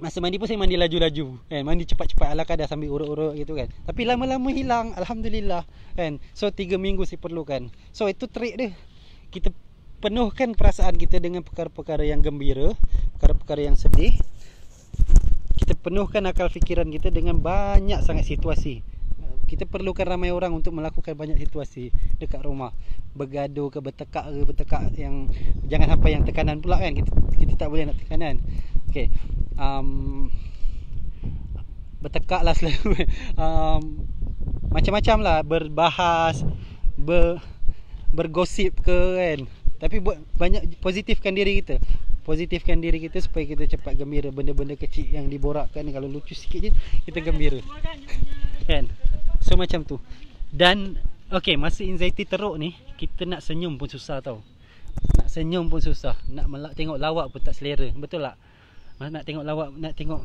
saya mandi laju-laju kan, mandi cepat-cepat ala kadar sambil urut-urut gitu kan. Tapi lama-lama hilang, alhamdulillah kan. So 3 minggu saya perlukan. So itu trik dia, kita penuhkan perasaan kita dengan perkara-perkara yang gembira, perkara-perkara yang sedih. Kita penuhkan akal fikiran kita dengan banyak sangat situasi. Kita perlukan ramai orang untuk melakukan banyak situasi dekat rumah. Bergaduh ke, bertekak yang jangan sampai yang tekanan pula kan. Kita tak boleh nak tekanan. Okey. Bertekak lah selalu. Macam-macam lah, berbahas, bergosip ke kan. Tapi buat banyak, positifkan diri kita. Positifkan diri kita supaya kita cepat gembira. Benda-benda kecil yang diborakkan, kalau lucu sikit je kita gembira kan. So macam tu. Dan okay, masa anxiety teruk ni, kita nak senyum pun susah tau. Nak senyum pun susah. Nak tengok lawak pun tak selera. Betul tak? Nak tengok lawak, nak tengok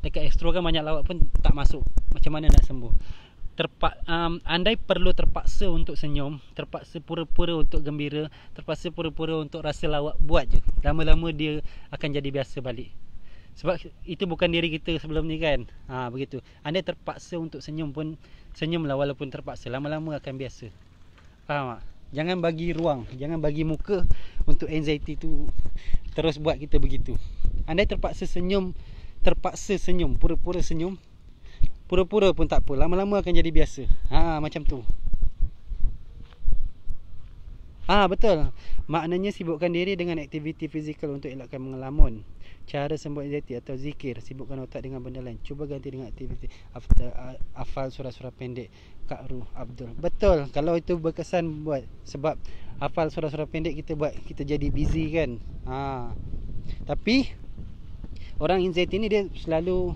dekat Astro kan banyak lawak pun tak masuk. Macam mana nak sembuh? Andai perlu terpaksa untuk senyum, terpaksa pura-pura untuk gembira, terpaksa pura-pura untuk rasa lawak, buat je. Lama-lama dia akan jadi biasa balik. Sebab itu bukan diri kita sebelum ni kan. Begitu. Andai terpaksa untuk senyum pun, senyumlah walaupun terpaksa. Lama-lama akan biasa. Faham tak? Jangan bagi ruang, jangan bagi muka untuk anxiety tu terus buat kita begitu. Andai terpaksa senyum, pura-pura senyum, pura-pura pun tak apa, lama-lama akan jadi biasa. Macam tu. Betul. Maknanya sibukkan diri dengan aktiviti fizikal untuk elakkan mengelamun. Cara sembuh anxiety atau zikir, sibukkan otak dengan benda lain. Cuba ganti dengan aktiviti hafal surah-surah pendek. Kak Ruh Abdul. Betul. Kalau itu berkesan buat, sebab hafal surah-surah pendek kita buat kita jadi busy kan. Tapi orang anxiety ni dia selalu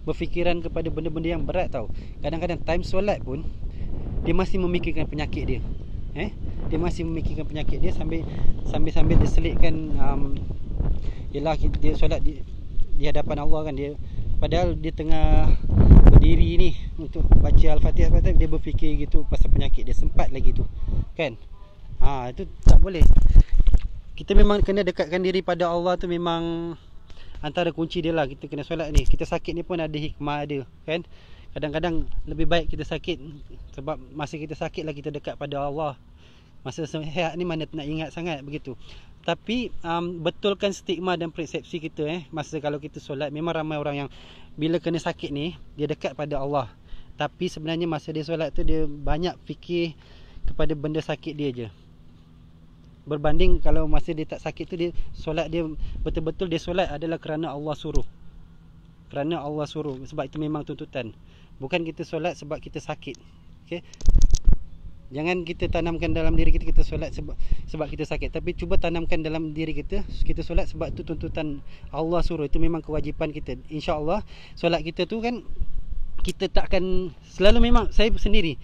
berfikiran kepada benda-benda yang berat tau. Kadang-kadang time solat pun dia masih memikirkan penyakit dia. Dia masih memikirkan penyakit dia sambil dia selitkan yalah dia solat di hadapan Allah kan, dia padahal dia tengah berdiri ni untuk baca Al-Fatihah, dia berfikir gitu pasal penyakit dia, sempat lagi tu kan. Itu tak boleh. Kita memang kena dekatkan diri pada Allah tu, memang antara kunci dia lah. Kita kena solat ni, kita sakit ni pun ada hikmah dia kan. Kadang-kadang lebih baik kita sakit, sebab masa kita sakit lah kita dekat pada Allah. Masa sihat ni mana nak ingat sangat begitu. Tapi betulkan stigma dan persepsi kita masa kalau kita solat. Memang ramai orang yang bila kena sakit ni dia dekat pada Allah, tapi sebenarnya masa dia solat tu dia banyak fikir kepada benda sakit dia je, berbanding kalau masa dia tak sakit tu dia solat, dia betul-betul dia solat adalah kerana Allah suruh. Kerana Allah suruh, sebab itu memang tuntutan. Bukan kita solat sebab kita sakit. Okay? Jangan kita tanamkan dalam diri kita solat sebab kita sakit. Tapi cuba tanamkan dalam diri kita solat sebab itu tuntutan Allah suruh. Itu memang kewajipan kita. InsyaAllah solat kita tu kan kita takkan selalu, memang saya sendiri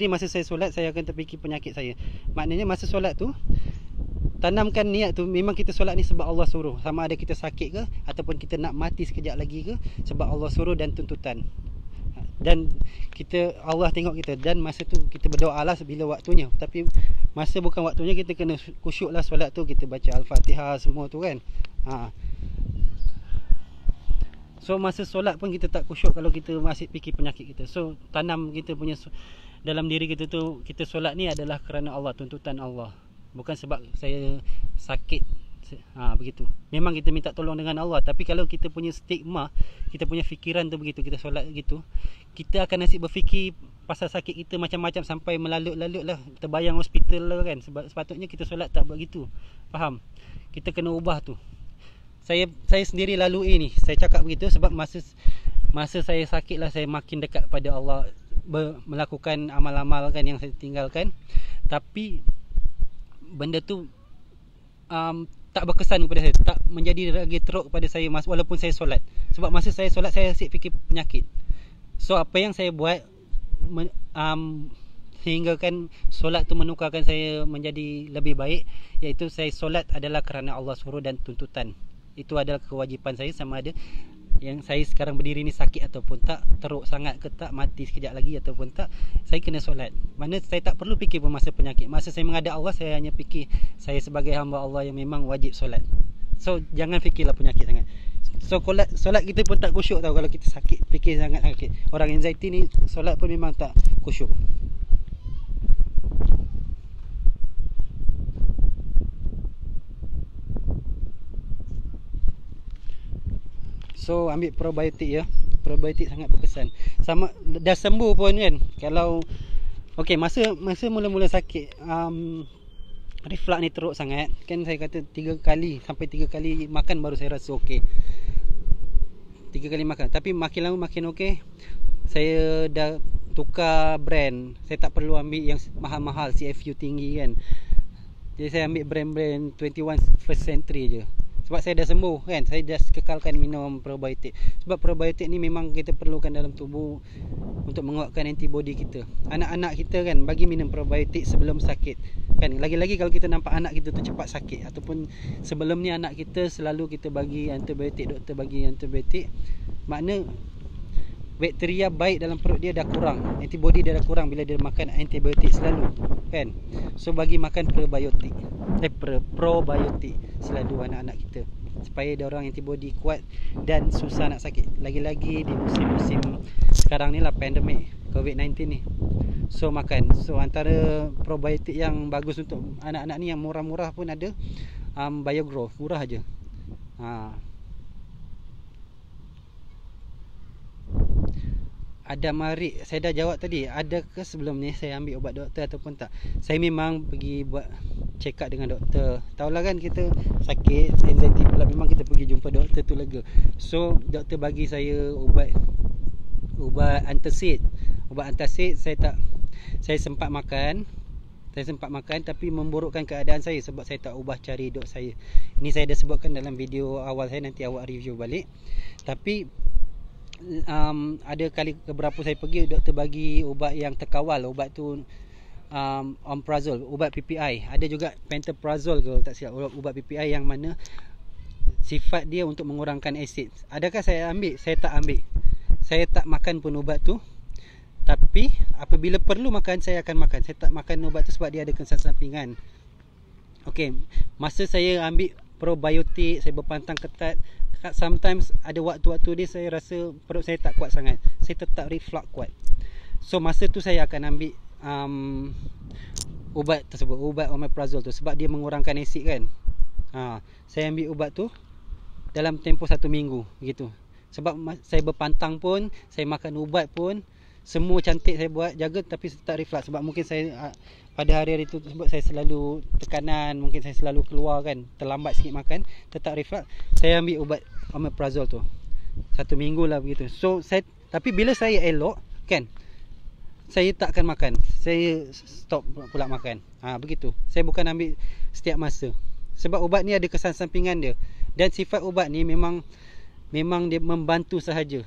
masa saya solat saya akan terfikir penyakit saya. Maknanya masa solat tu tanamkan niat tu, memang kita solat ni sebab Allah suruh, sama ada kita sakit ke ataupun kita nak mati sekejap lagi ke, sebab Allah suruh dan tuntutan. Dan kita, Allah tengok kita, dan masa tu kita berdoa lah bila waktunya. Tapi masa bukan waktunya kita kena khusyuk lah solat tu, kita baca Al-Fatihah semua tu kan. So masa solat pun kita tak khusyuk kalau kita masih fikir penyakit kita. So tanam kita punya dalam diri kita tu, kita solat ni adalah kerana Allah, tuntutan Allah, bukan sebab saya sakit. Begitu. Memang kita minta tolong dengan Allah, tapi kalau kita punya stigma, kita punya fikiran tu begitu, kita solat gitu, kita akan asyik berfikir pasal sakit kita macam-macam sampai melalut-lalut lah, terbayang hospital lah kan. Sebab sepatutnya kita solat tak begitu. Faham? Kita kena ubah tu. Saya sendiri lalui ni. Saya cakap begitu sebab masa saya sakit lah, saya makin dekat pada Allah, melakukan amal-amal kan yang saya tinggalkan. Tapi benda tu tak berkesan kepada saya, tak menjadi lagi teruk kepada saya walaupun saya solat. Sebab masa saya solat saya asyik fikir penyakit. So apa yang saya buat sehingga kan solat tu menukarkan saya menjadi lebih baik, iaitu saya solat adalah kerana Allah suruh dan tuntutan. Itu adalah kewajipan saya, sama ada yang saya sekarang berdiri ni sakit ataupun tak, teruk sangat ke tak, mati sekejap lagi ataupun tak, saya kena solat. Mana saya tak perlu fikir pun masa penyakit. Masa saya menghadap Allah, saya hanya fikir saya sebagai hamba Allah yang memang wajib solat. So jangan fikirlah penyakit sangat. So solat kita pun tak khusyuk tau kalau kita sakit, fikir sangat sakit. Orang anxiety ni solat pun memang tak khusyuk. So ambil probiotik ya. Probiotik sangat berkesan. Sama dah sembuh pun kan. Kalau okey, masa mula-mula sakit, reflux ni teruk sangat. Kan saya kata 3 kali sampai 3 kali makan baru saya rasa okey. 3 kali makan. Tapi makin lama makin okey. Saya dah tukar brand. Saya tak perlu ambil yang mahal-mahal, CFU tinggi kan. Jadi saya ambil brand-brand 21 First Century je. Sebab saya dah sembuh kan, saya just kekalkan minum probiotik. Sebab probiotik ni memang kita perlukan dalam tubuh untuk menguatkan antibody kita. Anak-anak kita kan bagi minum probiotik sebelum sakit kan. Lagi-lagi kalau kita nampak anak kita tu cepat sakit, ataupun sebelum ni anak kita selalu kita bagi antibiotik, doktor bagi antibiotik, makna bakteria baik dalam perut dia dah kurang, antibody dia dah kurang bila dia makan antibiotik selalu kan. So bagi makan probiotik selalu anak-anak kita, supaya dia orang antibody kuat dan susah nak sakit. Lagi-lagi di musim-musim sekarang ni lah, pandemik COVID-19 ni. So makan, so antara probiotik yang bagus untuk anak-anak ni yang murah-murah pun ada, BioGrow, murah aja. Ada Marik, saya dah jawab tadi. Ada ke sebelum ni saya ambil ubat doktor ataupun tak? Saya memang pergi buat check up dengan doktor. Tahulah kan kita sakit anxiety pula, memang kita pergi jumpa doktor tu lega. So doktor bagi saya ubat antacid. Ubat antacid saya sempat makan. Tapi memburukkan keadaan saya sebab saya tak ubah cari dok saya. Ini saya dah sebutkan dalam video awal saya, nanti awak review balik. Tapi ada kali keberapa saya pergi, doktor bagi ubat yang terkawal. Ubat tu omeprazole, ubat PPI. Ada juga pantoprazole kalau tak silap, ubat PPI yang mana sifat dia untuk mengurangkan asid. Adakah saya ambil? Saya tak ambil. Saya tak makan pun ubat tu. Tapi apabila perlu makan, saya akan makan. Saya tak makan ubat tu sebab dia ada kesan sampingan. Okey, masa saya ambil probiotik, saya berpantang ketat. Sometimes ada waktu-waktu ni saya rasa perut saya tak kuat sangat, saya tetap reflux kuat. So masa tu saya akan ambil ubat tersebut, ubat omeprazole tu, sebab dia mengurangkan asid kan. Saya ambil ubat tu dalam tempoh 1 minggu gitu. Sebab saya berpantang pun, saya makan ubat pun, semua cantik saya buat, jaga, tapi tetap reflux. Sebab mungkin saya pada hari-hari tu sebab saya selalu tekanan, mungkin saya selalu keluar kan, terlambat sikit makan, tetap reflux. Saya ambil ubat omeprazole tu 1 minggu lah begitu. So tapi bila saya elok kan, saya tak akan makan, saya stop pula makan. Begitu. Saya bukan ambil setiap masa. Sebab ubat ni ada kesan sampingan dia, dan sifat ubat ni memang dia membantu sahaja.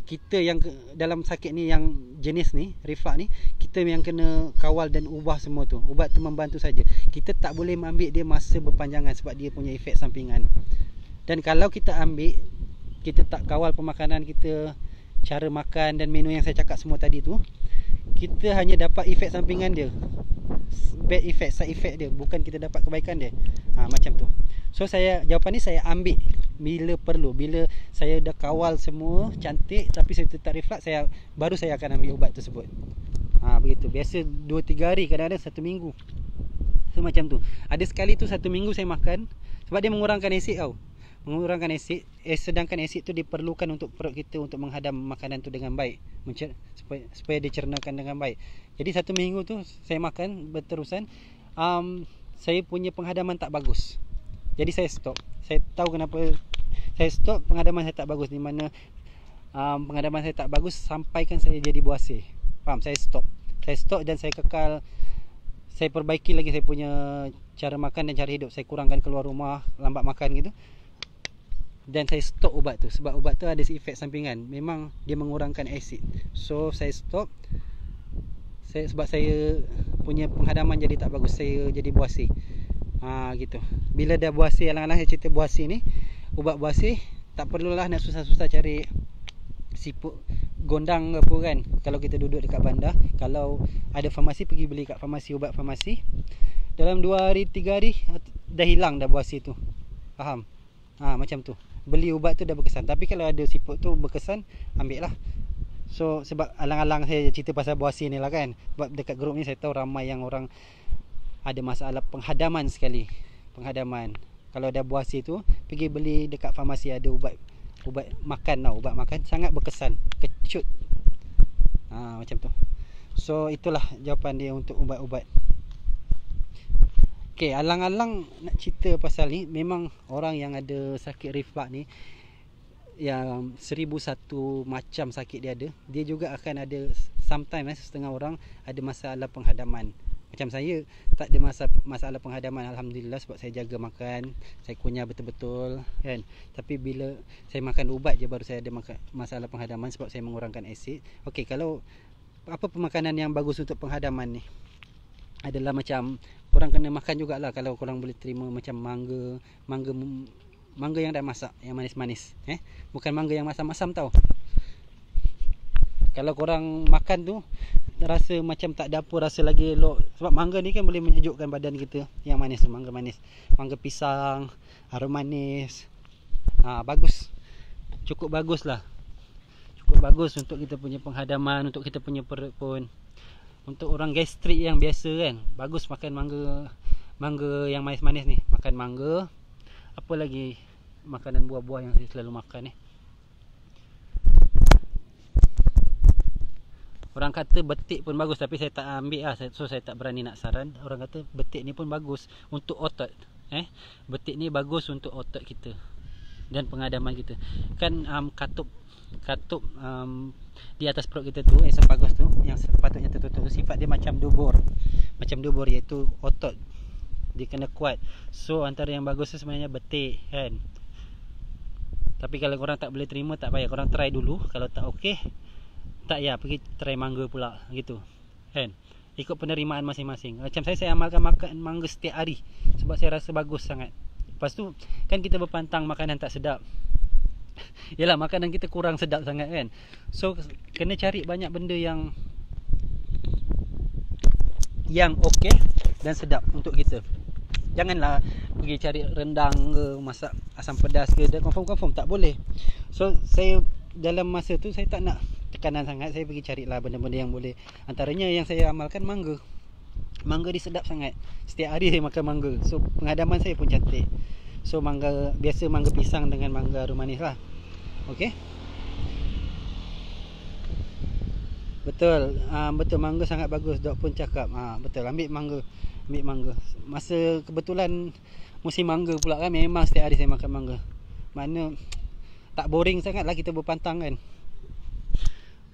kita yang dalam sakit ni, yang jenis ni reflux ni, kita yang kena kawal dan ubah semua tu. Ubat tu membantu saja. Kita tak boleh ambil dia masa berpanjangan sebab dia punya efek sampingan. Dan kalau kita ambil, kita tak kawal pemakanan kita, cara makan dan menu yang saya cakap semua tadi tu, kita hanya dapat efek sampingan dia, bad effect, side effect dia, bukan kita dapat kebaikan dia. Macam tu. So jawapan ni saya ambil bila perlu. Bila saya dah kawal semua cantik tapi saya tetap reflux, baru saya akan ambil ubat tersebut. Begitu. Biasa 2-3 hari, kadang-kadang 1 minggu. So macam tu. Ada sekali tu 1 minggu saya makan, sebab dia mengurangkan asid tau. Mengurangkan asid, sedangkan asid tu diperlukan untuk perut kita untuk menghadam makanan tu dengan baik, supaya dicernakan dengan baik. Jadi 1 minggu tu saya makan berterusan, saya punya penghadaman tak bagus. Jadi saya stop. Saya tahu kenapa saya stop. Penghadaman saya tak bagus, di mana penghadaman saya tak bagus sampaikan saya jadi buasir. Faham? Saya stop dan saya kekal. Saya perbaiki lagi saya punya cara makan dan cara hidup. Saya kurangkan keluar rumah, lambat makan gitu. Dan saya stop ubat tu, sebab ubat tu ada efek sampingan. Memang dia mengurangkan asid. So saya stop. Sebab saya punya penghadaman jadi tak bagus, saya jadi buasir. Gitu. Bila dah buasir, alang-alang saya cerita buasir ni, ubat buasir tak perlulah nak susah-susah cari siput gondang ke apa kan. Kalau kita duduk dekat bandar, kalau ada farmasi, pergi beli kat farmasi, ubat farmasi. Dalam 2 hari 3 hari dah hilang dah buasir tu. Faham? Macam tu. Beli ubat tu dah berkesan. Tapi kalau ada siput tu berkesan, ambil lah. So sebab alang-alang saya cerita pasal buasir ni lah kan. Sebab dekat grup ni saya tahu ramai yang orang ada masalah penghadaman sekali. Penghadaman. Kalau ada buasir tu, pergi beli dekat farmasi, ada ubat makan tau. Ubat makan sangat berkesan. Kecut. Macam tu. So itulah jawapan dia untuk ubat-ubat. Okay, alang-alang nak cerita pasal ni, memang orang yang ada sakit reflux ni, yang 1001 macam sakit dia ada, dia juga akan ada sometimes setengah orang ada masalah penghadaman. Macam saya tak ada masalah penghadaman, alhamdulillah, sebab saya jaga makan, saya kunyah betul-betul kan. Tapi bila saya makan ubat je baru saya ada masalah penghadaman, sebab saya mengurangkan asid. Okey, kalau apa pemakanan yang bagus untuk penghadaman ni adalah macam korang kena makan jugalah. Kalau korang boleh terima macam mangga yang dah masak, yang manis-manis, bukan mangga yang masam-masam tau. Kalau korang makan tu rasa macam tak ada apa, rasa lagi elok. Sebab mangga ni kan boleh menyejukkan badan kita. Yang manis tu, mangga manis, mangga pisang, harum manis. Bagus. Cukup bagus lah. Cukup bagus untuk kita punya penghadaman, untuk kita punya perut pun. Untuk orang gastrik yang biasa kan, bagus makan mangga yang manis-manis ni. Makan mangga. Apa lagi makanan buah-buah yang saya selalu makan ni? Orang kata betik pun bagus, tapi saya tak ambil lah. So saya tak berani nak saran. Orang kata betik ni pun bagus untuk otot. Betik ni bagus untuk otot kita dan penghadaman kita. Kan katup di atas perut kita tu, esophagus tu, yang sepatutnya tertutup tu, sifat dia macam dubur. Macam dubur, iaitu otot. Dia kena kuat. So antara yang bagus tu sebenarnya betik kan. Tapi kalau korang tak boleh terima, tak payah, korang try dulu. Kalau tak okey, tak ya, pergi try mangga pula gitu kan. Ikut penerimaan masing-masing. Macam saya amalkan makan mangga setiap hari sebab saya rasa bagus sangat. Lepas tu kan kita berpantang makanan tak sedap. Yalah, makanan kita kurang sedap sangat kan. So kena cari banyak benda yang okey dan sedap untuk kita. Janganlah pergi cari rendang ke, masak asam pedas ke, dan confirm tak boleh. So saya dalam masa tu saya tak nak tekanan sangat, saya pergi carilah benda-benda yang boleh. Antaranya yang saya amalkan mangga. Mangga ni sedap sangat. Setiap hari saya makan mangga. So penghadaman saya pun cantik. So mangga biasa, mangga pisang dengan mangga harum manis lah. Okey. Betul. Betul, mangga sangat bagus. Dok pun cakap. Betul, ambil mangga. Masa kebetulan musim mangga pula kan, memang setiap hari saya makan mangga. Mana tak boring sangat lah kita berpantang kan.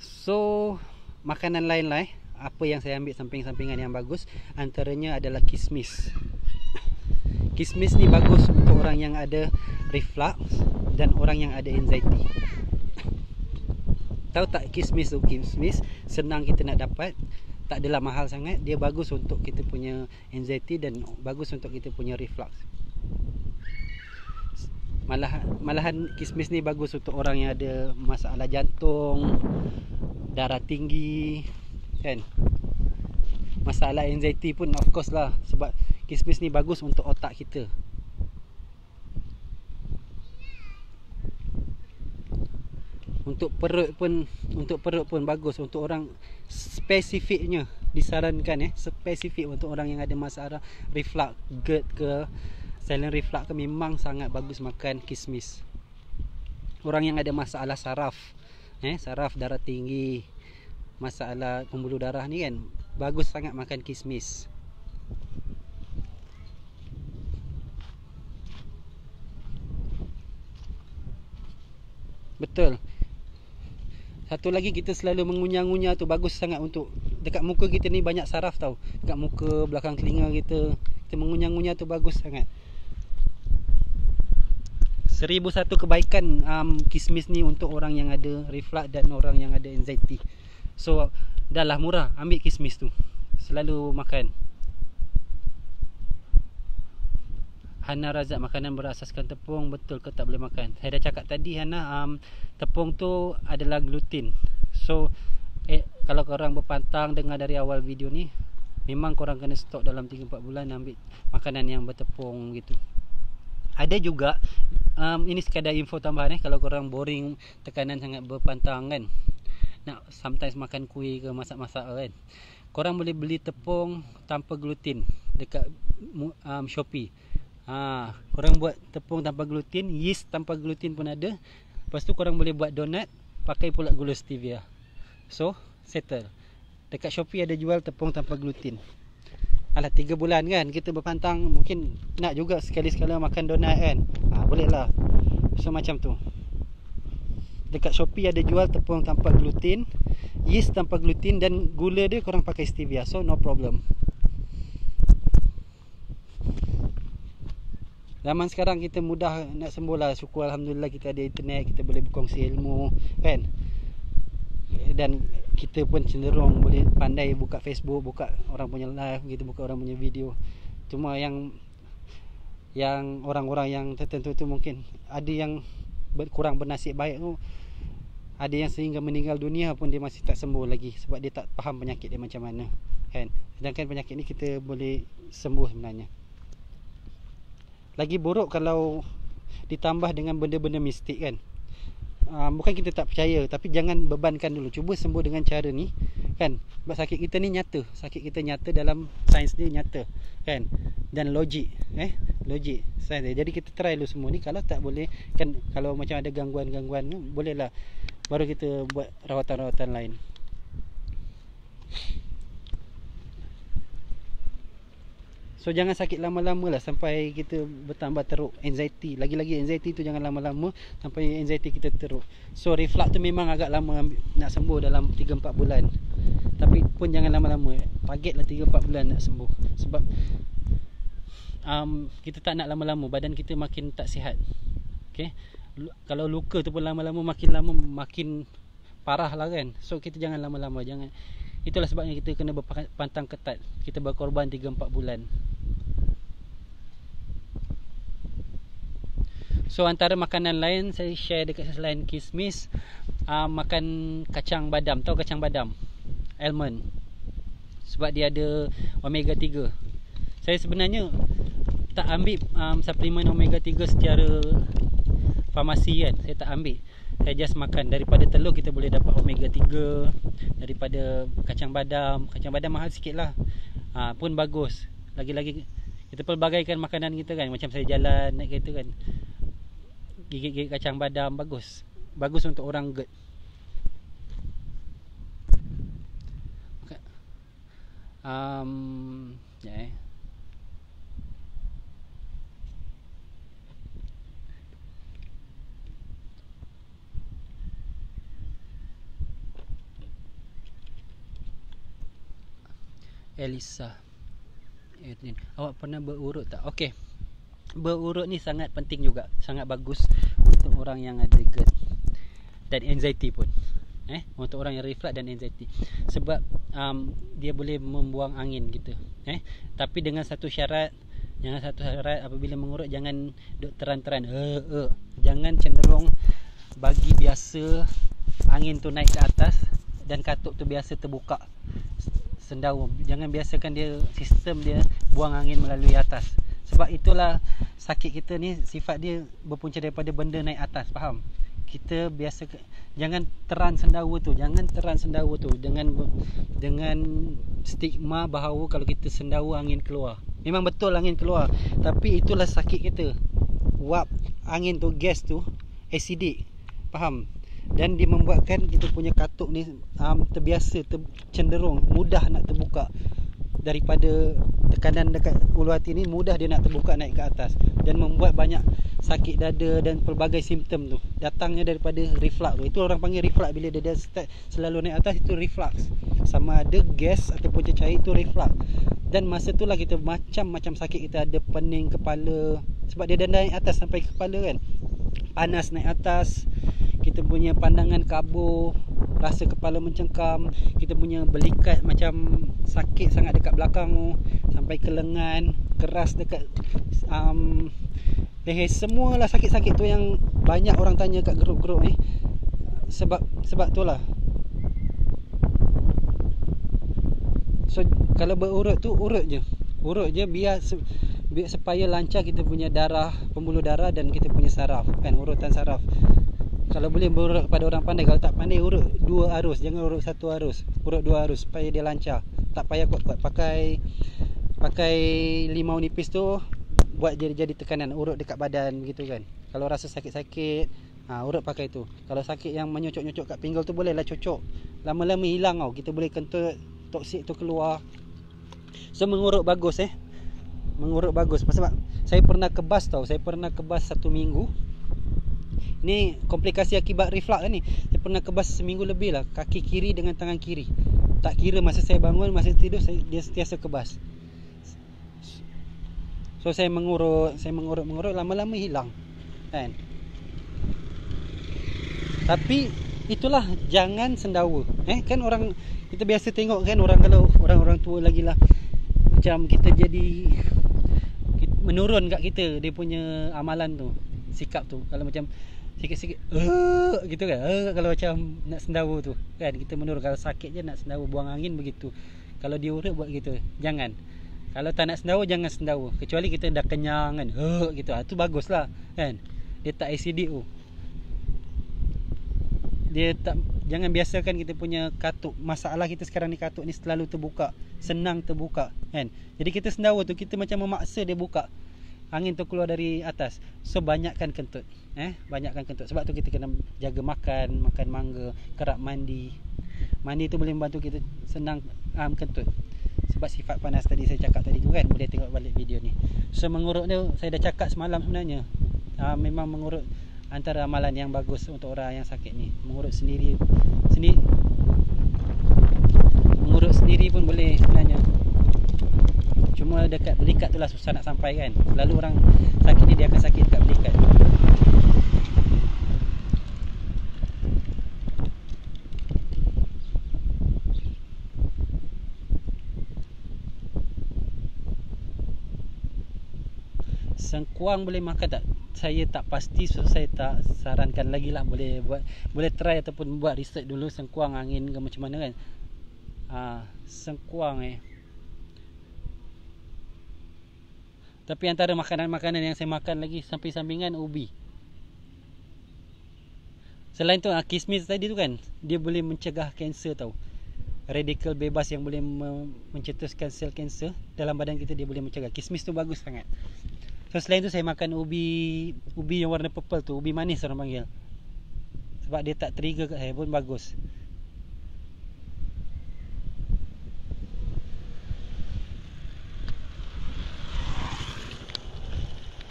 So makanan lain-lain apa yang saya ambil samping-sampingan yang bagus, antaranya adalah kismis. Kismis ni bagus untuk orang yang ada reflux dan orang yang ada anxiety. Tahu tak kismis tu? Kismis senang kita nak dapat, tak adalah mahal sangat. Dia bagus untuk kita punya anxiety dan bagus untuk kita punya reflux. Malahan kismis ni bagus untuk orang yang ada masalah jantung, darah tinggi kan. Masalah anxiety pun of course lah, sebab kismis ni bagus untuk otak kita. Untuk perut pun bagus untuk orang, spesifiknya disarankan spesifik untuk orang yang ada masalah reflux, GERD ke silent reflux ke, memang sangat bagus makan kismis. Orang yang ada masalah saraf, saraf, darah tinggi, masalah pembuluh darah ni kan, bagus sangat makan kismis. Betul. Satu lagi, kita selalu mengunyah-ngunyah tu bagus sangat untuk dekat muka kita ni, banyak saraf tau. Dekat muka, belakang telinga kita mengunyah-ngunyah tu bagus sangat. 1001 kebaikan kismis ni untuk orang yang ada reflux dan orang yang ada anxiety. So dah lah murah, ambil kismis tu, selalu makan. Hana Razak, makanan berasaskan tepung betul ke tak boleh makan? Saya dah cakap tadi Hana, tepung tu adalah gluten. So kalau korang berpantang dengar dari awal video ni, memang korang kena stok dalam 3-4 bulan ambil makanan yang bertepung gitu. Ada juga ini sekadar info tambahan kalau korang boring, tekanan sangat berpantang kan, nak sometimes makan kuih ke masak-masak kan, korang boleh beli tepung tanpa gluten dekat Shopee. Korang buat tepung tanpa gluten, yeast tanpa gluten pun ada. Lepas tu korang boleh buat donat, pakai pula gula stevia. So settle. Dekat Shopee ada jual tepung tanpa gluten. Alah, 3 bulan kan kita berpantang, mungkin nak juga sekali-sekala makan donat kan, boleh lah. So macam tu. Dekat Shopee ada jual tepung tanpa gluten, yeast tanpa gluten, dan gula dia korang pakai stevia. So no problem. Zaman sekarang kita mudah nak sembuh lah. Syukur Alhamdulillah kita ada internet, kita boleh berkongsi ilmu kan. Dan kita pun cenderung boleh pandai buka Facebook, buka orang punya live, kita buka orang punya video. Cuma yang orang-orang yang tertentu tu mungkin ada yang kurang bernasib baik tu, ada yang sehingga meninggal dunia pun dia masih tak sembuh lagi, sebab dia tak faham penyakit dia macam mana kan. Sedangkan penyakit ni kita boleh sembuh sebenarnya. Lagi buruk kalau ditambah dengan benda-benda mistik kan. Bukan kita tak percaya, tapi jangan bebankan dulu. Cuba sembuh dengan cara ni kan. Sebab sakit kita ni nyata, sakit kita nyata, dalam sains dia nyata kan. Dan logik logik sains dia. Jadi kita try dulu semua ni. Kalau tak boleh kan, kalau macam ada gangguan-gangguan, bolehlah baru kita buat rawatan-rawatan lain. So jangan sakit lama-lama lah sampai kita bertambah teruk anxiety. Lagi-lagi anxiety tu jangan lama-lama sampai anxiety kita teruk. So reflux tu memang agak lama nak sembuh, dalam 3-4 bulan. Tapi pun jangan lama-lama. Targetlah 3-4 bulan nak sembuh. Sebab kita tak nak lama-lama, badan kita makin tak sihat. Okay? Kalau luka tu pun lama-lama makin parah lah kan. So kita jangan lama-lama, jangan. Itulah sebabnya kita kena berpantang ketat. Kita berkorban 3-4 bulan. So antara makanan lain saya share dekat selain kismis, makan kacang badam. Tahu kacang badam? Almond. Sebab dia ada omega 3. Saya sebenarnya tak ambil suplemen omega 3 secara farmasi kan. Saya tak ambil. Saya just makan. Daripada telur kita boleh dapat omega 3, daripada kacang badam. Kacang badam mahal sikit lah, pun bagus. Lagi-lagi kita pelbagaikan makanan kita kan. Macam saya jalan naik kereta kan, gigit-gigit kacang badam, bagus. Bagus untuk orang GERD. Elisa, awak pernah berurut tak? Okey, berurut ni sangat penting juga, sangat bagus untuk orang yang ada GERD dan anxiety pun. Untuk orang yang reflux dan anxiety. Sebab dia boleh membuang angin gitu. Tapi dengan satu syarat, apabila mengurut jangan duk teran-teran. Jangan cenderung bagi biasa angin tu naik ke atas dan katuk tu biasa terbuka sendawa. Jangan biasakan dia, sistem dia buang angin melalui atas. Sebab itulah sakit kita ni sifat dia berpunca daripada benda naik atas, faham? Kita biasa jangan teran sendawa tu, dengan stigma bahawa kalau kita sendawa angin keluar. Memang betul angin keluar, tapi itulah sakit kita. Wap angin tu, gas tu acidic, faham? Dan dia membuatkan kita punya katuk ni terbiasa, cenderung mudah nak terbuka. Daripada tekanan dekat ulu hati ni, mudah dia nak terbuka naik ke atas, dan membuat banyak sakit dada dan pelbagai simptom tu datangnya daripada reflux tu. Itu orang panggil reflux. Bila dia start selalu naik atas, itu reflux. Sama ada gas ataupun cecair, itu reflux. Dan masa tu lah kita macam-macam sakit. Kita ada pening kepala, sebab dia dah naik atas sampai kepala kan. Panas naik atas, kita punya pandangan kabur, rasa kepala mencengkam, kita punya belikat macam sakit sangat dekat belakang tu, sampai ke lengan, keras dekat leher. Semualah sakit-sakit tu yang banyak orang tanya kat grup-grup ni. Sebab tu lah. So kalau berurut tu, urut je biar supaya lancar kita punya darah, pembuluh darah dan kita punya saraf kan, urutan saraf. Kalau boleh berurut pada orang pandai. Kalau tak pandai, urut 2 arus, jangan urut 1 arus, urut 2 arus supaya dia lancar. Tak payah kuat-kuat. Pakai limau nipis tu buat jadi tekanan, urut dekat badan begitu kan. Kalau rasa sakit-sakit, urut pakai tu. Kalau sakit yang menyocok-nyocok kat pinggul tu, bolehlah cocok. Lama-lama hilang tau. Kita boleh kentut toksik tu keluar. So mengurut bagus Mengurut bagus. Sebab saya pernah kebas tau. Saya pernah kebas 1 minggu. Ni komplikasi akibat reflux ni. Saya pernah kebas seminggu lebih lah, kaki kiri dengan tangan kiri. Tak kira masa saya bangun, masa tidur, dia sentiasa kebas. So saya mengurut, lama-lama hilang kan. Tapi itulah, jangan sendawa. Kan orang, kita biasa tengok kan, kalau orang tua lagi lah, macam kita jadi menurun kat kita dia punya amalan tu, sikap tu. Kalau macam sikit-sikit gitu kan, kalau macam nak sendawa tu kan, kita menurun. Kalau sakit je nak sendawa, buang angin begitu. Kalau diurut buat gitu, jangan. Kalau tak nak sendawa, jangan sendawa. Kecuali kita dah kenyang kan, gitu, tu bagus lah kan. Dia tak acidic tu. Dia tak, jangan biasakan kita punya katuk. Masalah kita sekarang ni, katuk ni selalu terbuka, senang terbuka kan. Jadi kita sendawa tu, kita macam memaksa dia buka, angin tu keluar dari atas. So banyakkan kentut, banyakkan kentut. Sebab tu kita kena jaga makan mangga, kerap mandi tu boleh membantu kita senang kentut. Sebab sifat panas tadi saya cakap tadi tu kan, boleh tengok balik video ni. So mengurut tu, saya dah cakap semalam sebenarnya, memang mengurut antara amalan yang bagus untuk orang yang sakit ni. Mengurut sendiri pun boleh sebenarnya. Cuma dekat belikat tu lah susah nak sampai kan. Selalu orang sakit ni dia akan sakit dekat belikat. Sengkuang boleh makan tak? Saya tak pasti, so saya tak sarankan lagi lah. Boleh try ataupun buat research dulu, sengkuang angin ke macam mana kan. Sengkuang tapi antara makanan-makanan yang saya makan lagi samping-sampingan, ubi. Selain tu kismis tadi tu kan, dia boleh mencegah kanser tau. Radikal bebas yang boleh mencetuskan sel kanser dalam badan kita, dia boleh mencegah. Kismis tu bagus sangat. So selain tu saya makan ubi yang warna purple tu, ubi manis orang panggil. Sebab dia tak trigger kat saya pun bagus.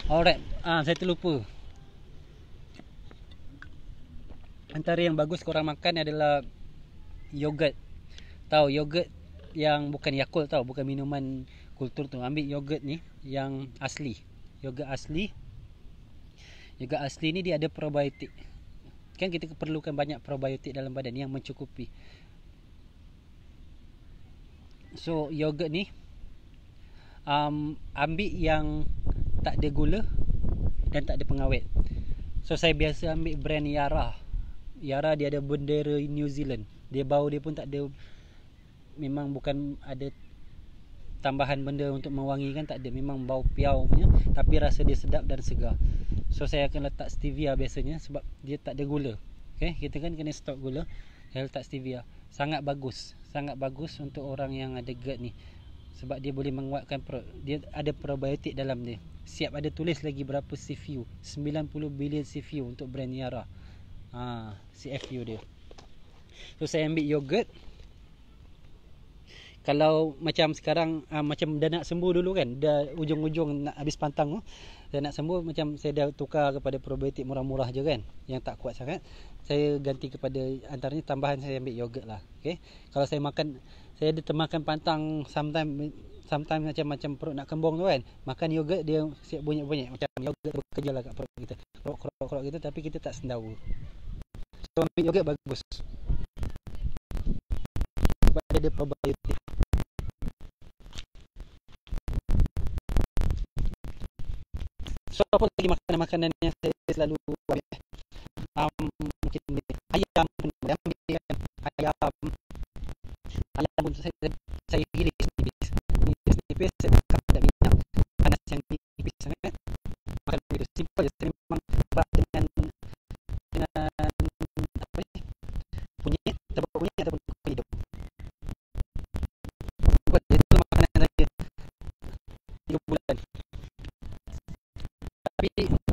Alright, saya terlupa. Antara yang bagus korang makan adalah yogurt. Tahu yogurt yang bukan Yakult tau, bukan minuman kultur tu. Ambil yogurt ni yang asli. Yogurt asli ni dia ada probiotik. Kan kita perlukan banyak probiotik dalam badan yang mencukupi. So yogurt ni ambil yang tak ada gula dan tak ada pengawet. So saya biasa ambil brand Yara. Yara dia ada bendera New Zealand. Dia bau dia pun tak ada, memang bukan ada tambahan benda untuk mewangikan, tak ada, memang bau piau punya, tapi rasa dia sedap dan segar. So saya akan letak stevia biasanya sebab dia tak ada gula. Okay, kita kan kena stok gula. Saya letak stevia. Sangat bagus untuk orang yang ada GERD ni, sebab dia boleh menguatkan dia ada probiotik dalam dia. Siap ada tulis lagi berapa CFU, 90 bilion CFU untuk brand Yara. CFU dia. So saya ambil yogurt. Kalau macam sekarang macam dah nak sembuh dulu kan, dah ujung-ujung nak habis pantang tu, dah nak sembuh, macam saya dah tukar kepada probiotik murah-murah je kan, yang tak kuat sangat. Saya ganti kepada, antaranya tambahan saya ambil yogurt lah. Okay? Kalau saya makan, saya ada termakan pantang sometimes macam perut nak kembung tu kan, makan yogurt dia siap bunyi-bunyi, macam yogurt bekerja lah kat perut kita, krok-krok gitu, tapi kita tak sendawa. So ambil yogurt bagus sebab dia ada probiotik. So apa lagi makanan-makanan yang saya selalu ambil? Mungkin ayam pun boleh ambil kan. Ayam pun saya gilis nipis, saya makan tak minyak panas yang nipis sangat, makan begitu simple je. Saya memang berat dengan apa ni, kunyit, tabur kunyit ataupun kunyit hidup. Itu makanan saya 3 bulan. Tapi ayam